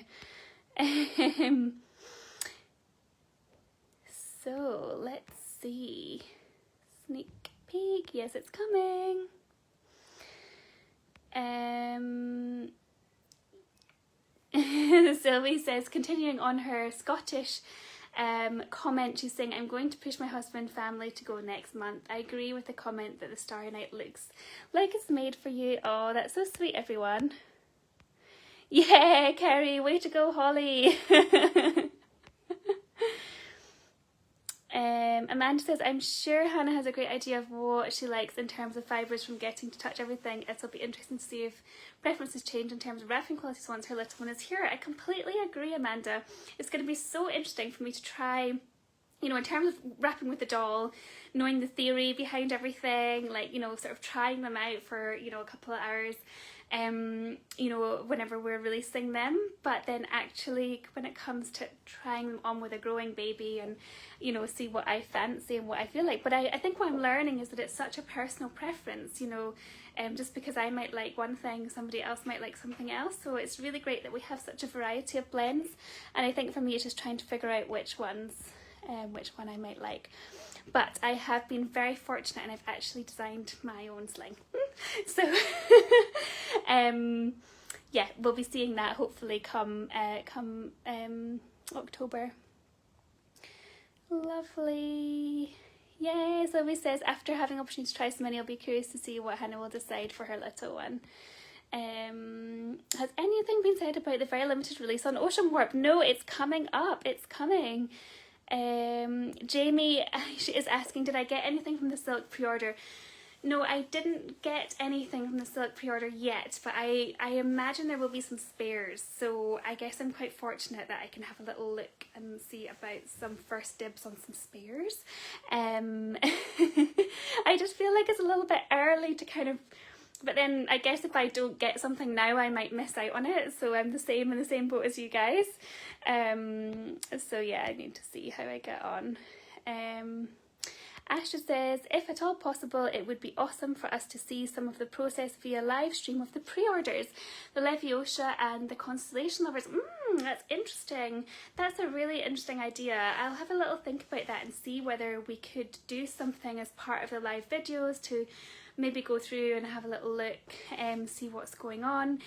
So let's see. Sneak peek. Yes, it's coming. Sylvie says, continuing on her Scottish comment, she's saying, I'm going to push my husband family to go next month. I agree with the comment that the Starry Night looks like it's made for you. Oh, that's so sweet, everyone. Yeah, Kerry, way to go, Holly. Amanda says, I'm sure Hannah has a great idea of what she likes in terms of fibres from getting to touch everything. It'll be interesting to see if preferences change in terms of wrapping qualities once her little one is here. I completely agree, Amanda. It's going to be so interesting for me to try, you know, in terms of wrapping with the doll, knowing the theory behind everything, like, you know, sort of trying them out for, you know, a couple of hours. you know, whenever we're releasing them, but then actually when it comes to trying them on with a growing baby and, you know, see what I fancy and what I feel like. But I think what I'm learning is that it's such a personal preference, you know, just because I might like one thing, somebody else might like something else. So it's really great that we have such a variety of blends, and I think for me it's just trying to figure out which one I might like. But I have been very fortunate and I've actually designed my own sling. So yeah, we'll be seeing that hopefully come October. Lovely. Yay, Zoe says, after having opportunity to try so many, I'll be curious to see what Hannah will decide for her little one. Has anything been said about the very limited release on Ocean Warp? No, it's coming up. It's coming. Jamie, she is asking, did I get anything from the Silk pre-order? No, I didn't get anything from the Silk pre-order yet, but I imagine there will be some spares, so I guess I'm quite fortunate that I can have a little look and see about some first dibs on some spares. I just feel like it's a little bit early to kind of, but then I guess if I don't get something now I might miss out on it, so I'm in the same boat as you guys. So yeah, I need to see how I get on. Asha says, if at all possible, it would be awesome for us to see some of the process via live stream of the pre-orders, the Leviosa and the Constellation Lovers. That's interesting. That's a really interesting idea. I'll have a little think about that and see whether we could do something as part of the live videos to maybe go through and have a little look and see what's going on.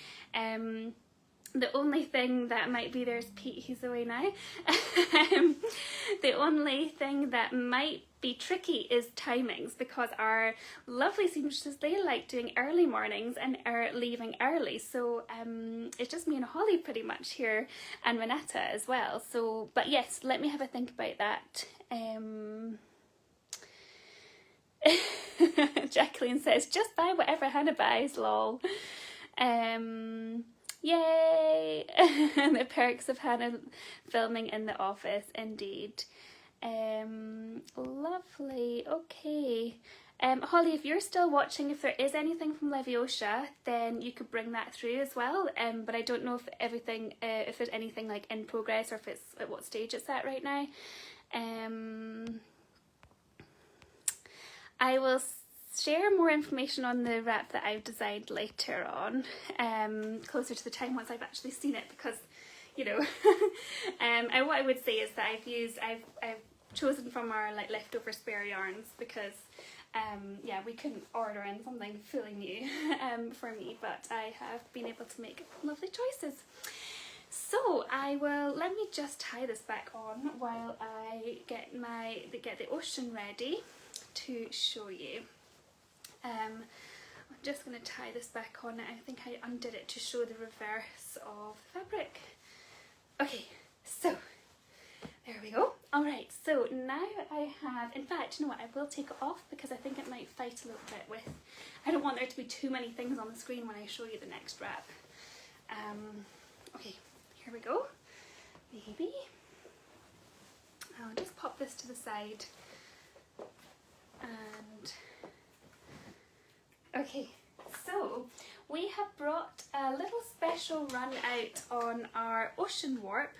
The only thing that might be, there's Pete, he's away now. The only thing that might be tricky is timings, because our lovely seamstresses, they like doing early mornings and leaving early. So it's just me and Holly pretty much here, and Renata as well. So, but yes, let me have a think about that. Jacqueline says, just buy whatever Hannah buys, lol. Yay! The perks of Hannah filming in the office, indeed. Lovely. Okay. Holly, if you're still watching, if there is anything from Leviosa, then you could bring that through as well. But I don't know if everything, if there's anything like in progress, or if it's at what stage it's at right now. I will share more information on the wrap that I've designed later on, closer to the time once I've actually seen it, because, you know, and what I would say is that I've chosen from our like leftover spare yarns, because yeah, we couldn't order in something fully new for me, but I have been able to make lovely choices. So let me just tie this back on while I get the ocean ready to show you. I'm just going to tie this back on. I think I undid it to show the reverse of the fabric. Okay, so there we go. Alright, so now I have, in fact, you know what, I will take it off because I think it might fight a little bit with, I don't want there to be too many things on the screen when I show you the next wrap. Okay, here we go. Maybe. I'll just pop this to the side. And okay, so we have brought a little special run out on our Ocean Warp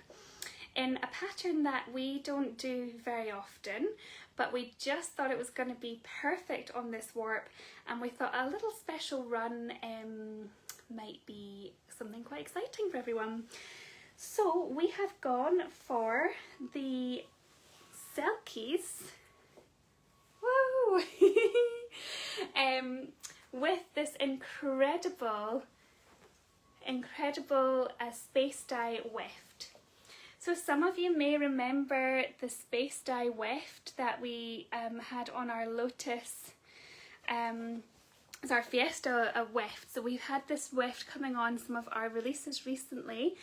in a pattern that we don't do very often, but we just thought it was going to be perfect on this warp, and we thought a little special run might be something quite exciting for everyone. So we have gone for the Selkies. Woo! With this incredible space dye weft. So some of you may remember the space dye weft that we had on our Lotus, as our Fiesta weft. So we've had this weft coming on some of our releases recently,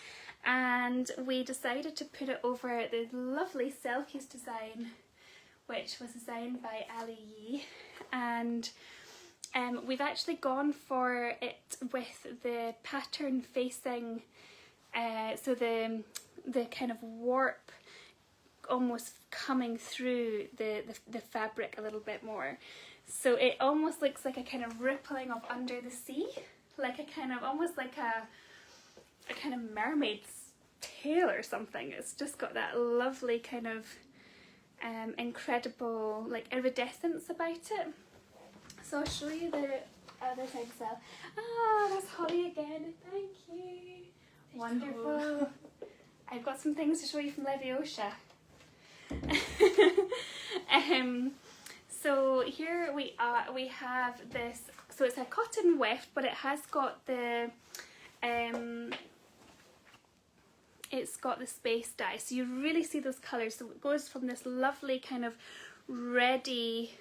and we decided to put it over the lovely Selkies design, which was designed by Ali Yee, and we've actually gone for it with the pattern facing, so the kind of warp almost coming through the fabric a little bit more. So it almost looks like a kind of rippling of under the sea, like a kind of, almost like a kind of mermaid's tail or something. It's just got that lovely kind of incredible like iridescence about it. So I'll show you the other side as well. Ah, that's Holly again. Thank you. Wonderful. I've got some things to show you from Leviosa. So here we have this, so it's a cotton weft, but it has got the it's got the space dye, so you really see those colours. So it goes from this lovely kind of reddy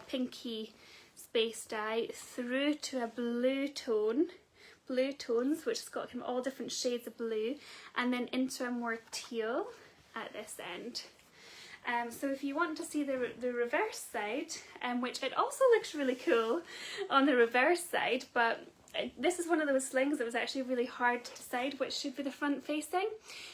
pinky space dye through to a blue tones, which has got kind of all different shades of blue, and then into a more teal at this end. So if you want to see the reverse side, which it also looks really cool on the reverse side, but this is one of those slings that was actually really hard to decide which should be the front facing.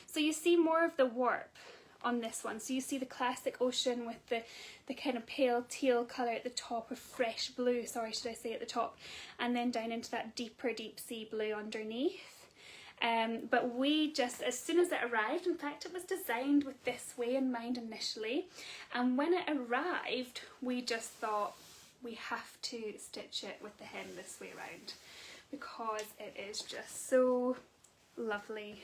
So you see more of the warp on this one. So you see the classic ocean with the kind of pale teal colour at the top, or fresh blue, sorry, should I say, at the top, and then down into that deeper deep sea blue underneath. But we just, as soon as it arrived, in fact it was designed with this way in mind initially, and when it arrived we just thought we have to stitch it with the hem this way around, because it is just so lovely.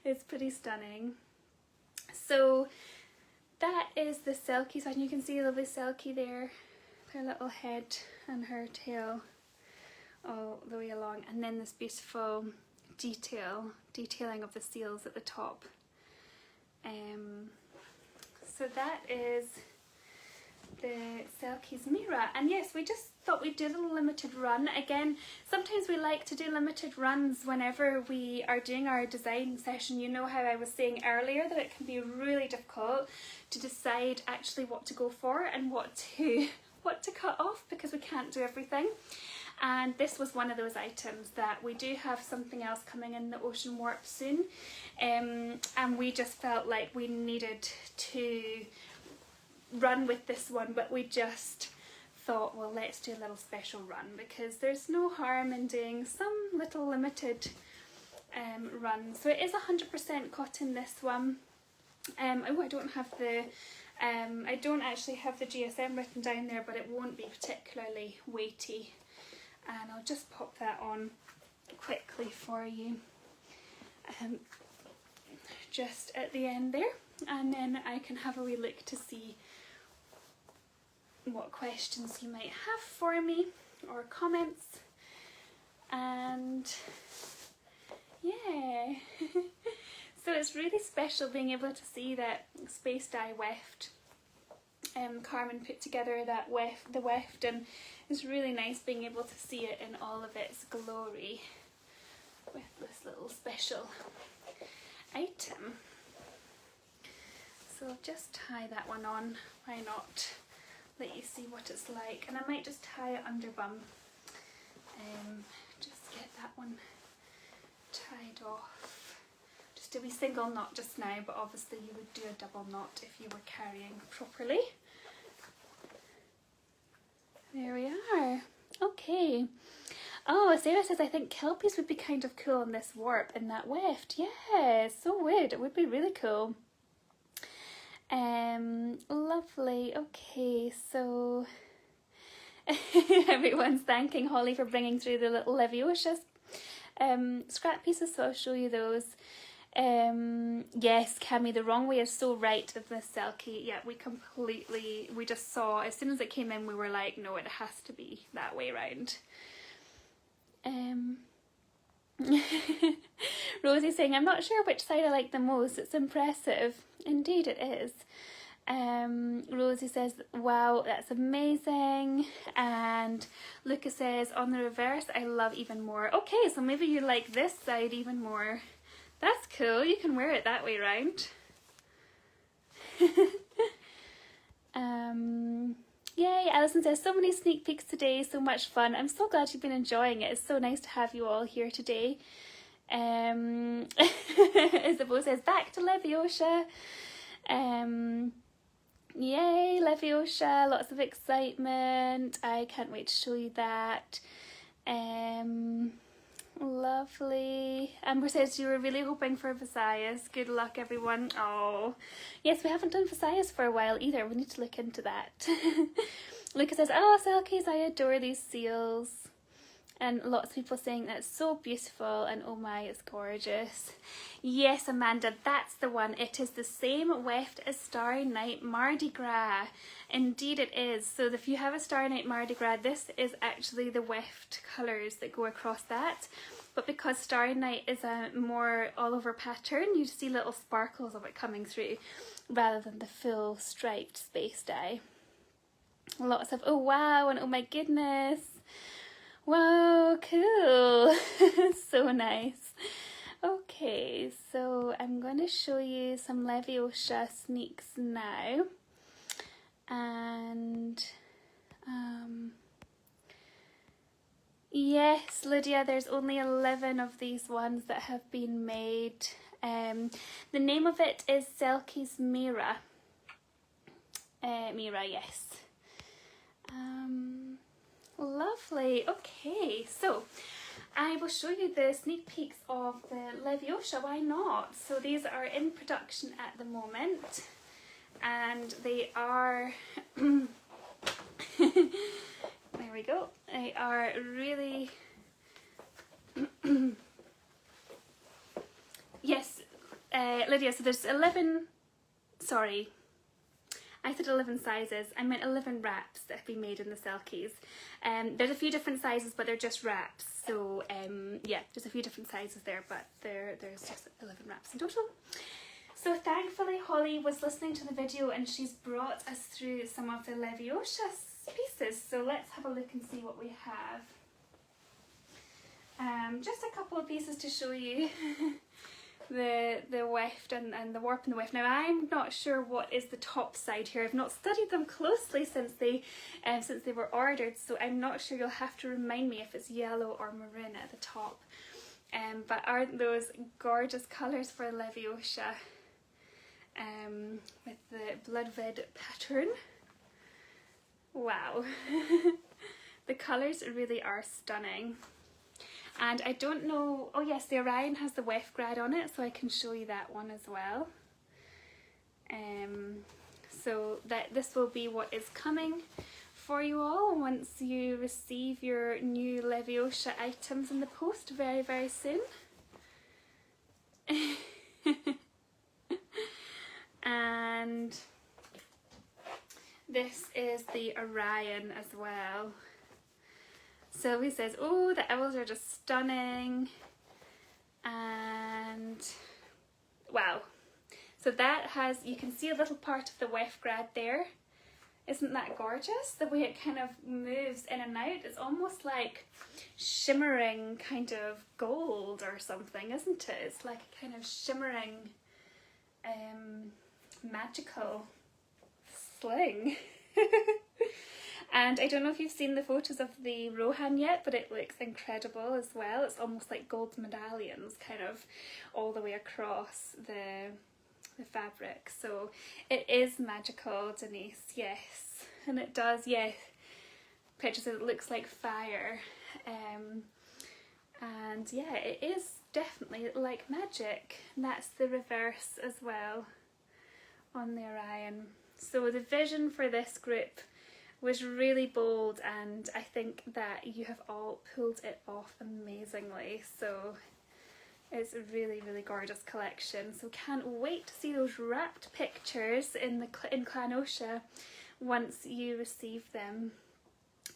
It's pretty stunning. So that is the Selkie side, and you can see the lovely Selkie there, her little head and her all the way along, and then this beautiful detailing of the seals at the top. So that is the Selkie's Mira, and yes, we just thought we'd do a little limited run. Again, sometimes we like to do limited runs whenever we are doing our design session. You know how I was saying earlier that it can be really difficult to decide actually what to go for and what to cut off, because we can't do everything. And this was one of those items that we do have something else coming in the Ocean Warp soon, and we just felt like we needed to run with this one, but we just thought, well, let's do a little special run, because there's no harm in doing some little limited run. So it is 100% cotton, this one. Oh, I don't have the I don't actually have the GSM written down there, but it won't be particularly weighty. And I'll just pop that on quickly for you, just at the end there, and then I can have a wee look to see what questions you might have for me or comments. And yeah, so it's really special being able to see that space dye weft. Carmen put together that the weft, and it's really nice being able to see it in all of its glory with this little special item. So I'll just tie that one on, why not let you see what it's like, and I might just tie it under bum, just get that one tied off. Just a wee single knot just now, but obviously you would do a double knot if you were carrying properly. There we are. Okay. Oh, Sarah says, I think kelpies would be kind of cool in this warp, in that weft. Yeah, so would. It would be really cool. Lovely. Okay, so everyone's thanking Holly for bringing through the little Leviosa scrap pieces, so I'll show you those. Yes, Cami, the wrong way is so right with this Selkie. Yeah, we just saw, as soon as it came in, we were like, no, it has to be that way round. Rosie's saying, I'm not sure which side I like the most. It's impressive. Indeed it is. Rosie says, wow, that's amazing. And Lucas says, on the reverse, I love even more. Okay, so maybe you like this side even more. That's cool, you can wear it that way round. Yay, Alison says, so many sneak peeks today, so much fun. I'm so glad you've been enjoying it. It's so nice to have you all here today. Isabel says, back to Leviosa. Yay, Leviosa, lots of excitement. I can't wait to show you that. Lovely. Amber says you were really hoping for Visayas. Good luck, everyone. Oh, yes, we haven't done Visayas for a while either. We need to look into that. Lucas says, oh, Selkies, I adore these seals. And lots of people saying that's so beautiful and oh my, it's gorgeous. Yes, Amanda, that's the one. It is the same weft as Starry Night Mardi Gras. Indeed it is. So if you have a Starry Night Mardi Gras, this is actually the weft colours that go across that. But because Starry Night is a more all over pattern, you see little sparkles of it coming through rather than the full striped space dye. Lots of oh wow and oh my goodness. Wow, cool. So nice. Okay, so I'm going to show you some Leviosa sneaks now. And yes, Lydia, there's only 11 of these ones that have been made. The name of it is Selkie's Mira. Mira, yes. Lovely. Okay, so I will show you the sneak peeks of the Leviosa. Why not? So these are in production at the moment, and they are there we go. They are really yes, Lydia. So there's 11. Sorry. I said 11 sizes, I meant 11 wraps that have been made in the Selkies. There's a few different sizes, but they're just wraps. So yeah, there's a few different sizes there, but there's just 11 wraps in total. So thankfully Holly was listening to the video and she's brought us through some of the Leviosa pieces. So let's have a look and see what we have. Just a couple of pieces to show you. the weft and the warp and the weft. Now I'm not sure what is the top side here. I've not studied them closely since they were ordered, so I'm not sure. You'll have to remind me if it's yellow or maroon at the top. But aren't those gorgeous colours for Leviosa? With the blood red pattern. Wow. The colours really are stunning. And I don't know, oh yes, the Orion has the weft grad on it, so I can show you that one as well. So this will be what is coming for you all once you receive your new Leviosa items in the post very, very soon. And this is the Orion as well. Sylvie says, oh, the owls are just stunning. And wow. So that has, you can see a little part of the weft grad there. Isn't that gorgeous? The way it kind of moves in and out. It's almost like shimmering kind of gold or something, isn't it? It's like a kind of shimmering magical sling. And I don't know if you've seen the photos of the Rohan yet, but it looks incredible as well. It's almost like gold medallions kind of all the way across the fabric. So it is magical, Denise, yes. And it does, yeah. Pictures it looks like fire. And yeah, it is definitely like magic. And that's the reverse as well on the Orion. So the vision for this group was really bold, and I think that you have all pulled it off amazingly. So it's a really, really gorgeous collection. So can't wait to see those wrapped pictures in Clan Oscha once you receive them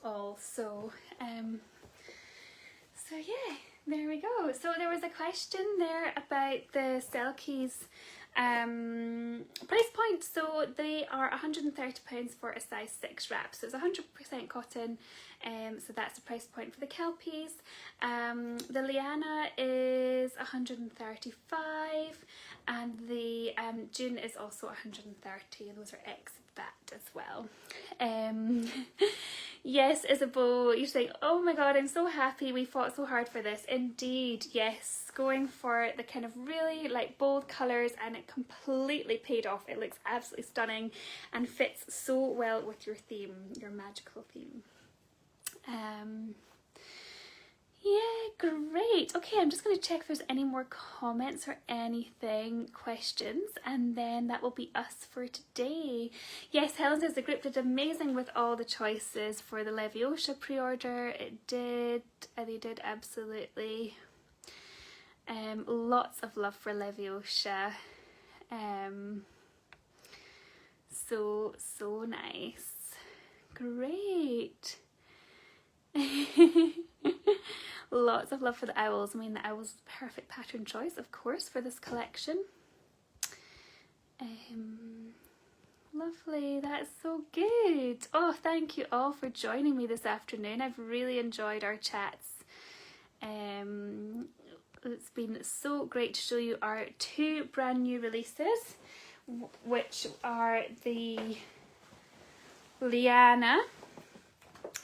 all. So so yeah, there we go. So there was a question there about the Selkies price point. So they are £130 for a size 6 wrap, so it's 100% cotton, so that's the price point for the Kelpies. The Leana is 135, and the Dune is also 130, and those are ex VAT as well. Yes, Isabel, you're saying, oh my god, I'm so happy we fought so hard for this. Indeed, yes, going for the kind of really like bold colours, and it completely paid off. It looks absolutely stunning and fits so well with your theme, your magical theme. Yeah, great. Okay, I'm just going to check if there's any more comments or anything, questions, and then that will be us for today. Yes, Helen says the group did amazing with all the choices for the Leviosa pre-order. It did, they did absolutely. Lots of love for Leviosa. So nice. Great. Lots of love for the owls. I mean, the owls perfect pattern choice, of course, for this collection. Lovely, that's so good. Oh, thank you all for joining me this afternoon. I've really enjoyed our chats. It's been so great to show you our 2 brand new releases, which are the Leana,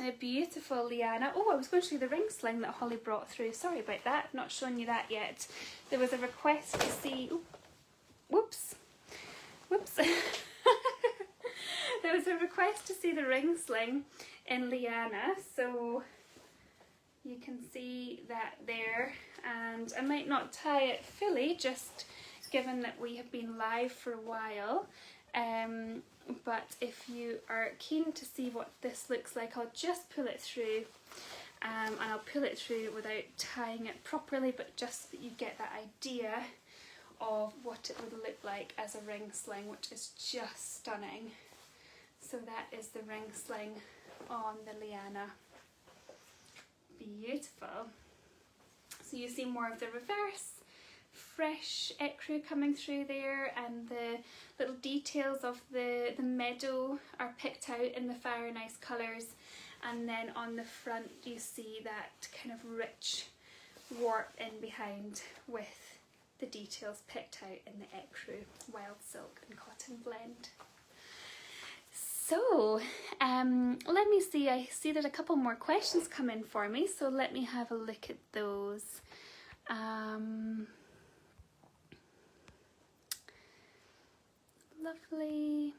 a beautiful Leana. Oh, I was going to show you the ring sling that Holly brought through. Sorry about that, I've not shown you that yet. There was a request to see, whoops. There was a request to see the ring sling in Leana, so you can see that there, and I might not tie it fully, just given that we have been live for a while. But if you are keen to see what this looks like, I'll just pull it through, and I'll pull it through without tying it properly, but just so that you get that idea of what it would look like as a ring sling, which is just stunning. So that is the ring sling on the Leana. Beautiful. So you see more of the reverse fresh ecru coming through there, and the little details of the meadow are picked out in the Fire and Ice colours, and then on the front you see that kind of rich warp in behind with the details picked out in the ecru wild silk and cotton blend. So let me see, I see there's a couple more questions come in for me, so let me have a look at those. Lovely.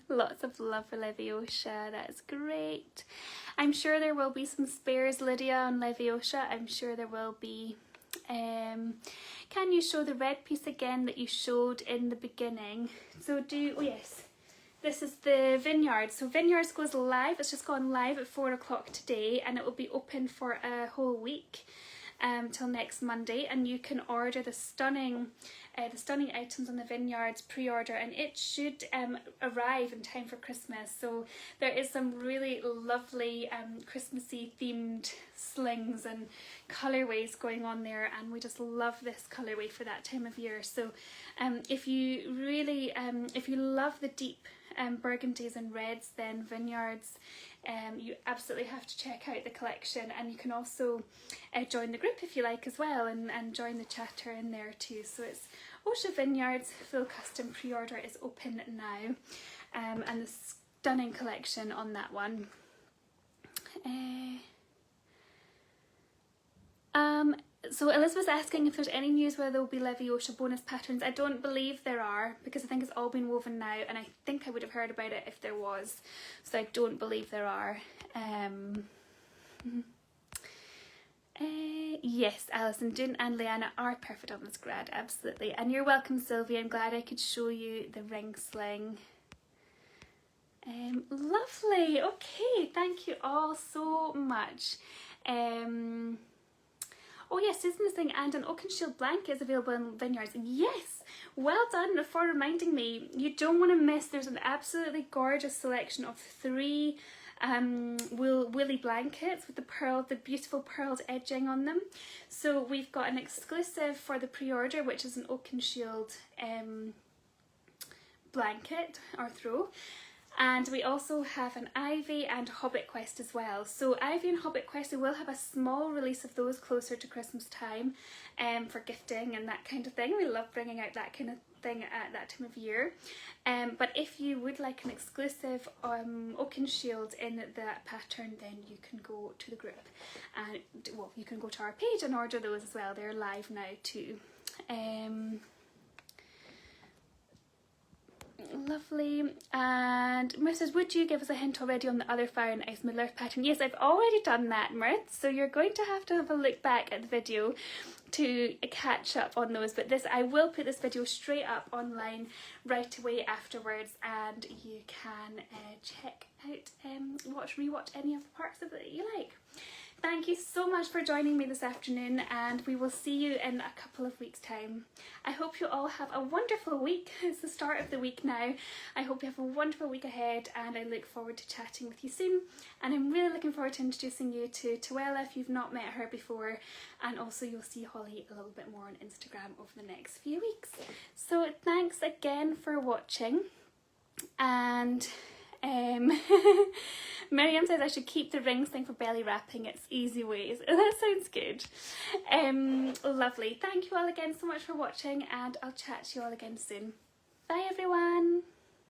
Lots of love for Leviosa, that's great. I'm sure there will be some spares, Lydia, on Leviosa. I'm sure there will be. Can you show the red piece again that you showed in the beginning? So oh yes, this is the Vineyards. So Vineyards goes live, it's just gone live at 4 o'clock today, and it will be open for a whole week till next Monday, and you can order the stunning items on the Vineyards pre-order, and it should arrive in time for Christmas. So there is some really lovely Christmassy themed slings and colorways going on there, and we just love this colorway for that time of year. So if you really if you love the deep burgundies and reds, then Vineyards, you absolutely have to check out the collection, and you can also join the group if you like as well, and join the chatter in there too. So it's Oscha Vineyards full custom pre-order is open now, and the stunning collection on that one. So Elizabeth's asking if there's any news whether there will be Leviosa bonus patterns. I don't believe there are, because I think it's all been woven now, and I think I would have heard about it if there was, so I don't believe there are. Yes, Alison, Dune and Leana are perfect on this grad, absolutely. And you're welcome, Sylvia. I'm glad I could show you the ring sling. Lovely. Okay, thank you all so much. Oh yes, Susan is saying, and an Oakenshield blanket is available in Vineyards. Yes, well done for reminding me. You don't want to miss, there's an absolutely gorgeous selection of 3 woolly blankets with the beautiful pearled edging on them. So we've got an exclusive for the pre-order, which is an Oakenshield blanket or throw. And we also have an Ivy and Hobbit Quest as well. So Ivy and Hobbit Quest, we will have a small release of those closer to Christmas time for gifting and that kind of thing. We love bringing out that kind of thing at that time of year. But if you would like an exclusive Oakenshield in that pattern, then you can go to the group. And well, you can go to our page and order those as well. They're live now too. Lovely. And Mirth says, would you give us a hint already on the other fire and ice Middle Earth pattern? Yes, I've already done that, Mirth. So you're going to have a look back at the video to catch up on those. But this, I will put this video straight up online right away afterwards, and you can check out, rewatch any of the parts of it that you like. Thank you so much for joining me this afternoon, and we will see you in a couple of weeks' time. I hope you all have a wonderful week. It's the start of the week now. I hope you have a wonderful week ahead, and I look forward to chatting with you soon. And I'm really looking forward to introducing you to Tuella if you've not met her before, and also you'll see Holly a little bit more on Instagram over the next few weeks. So thanks again for watching, and Miriam says I should keep the rings thing for belly wrapping. It's easy ways. That sounds good. Lovely. Thank you all again so much for watching, and I'll chat to you all again soon. Bye everyone.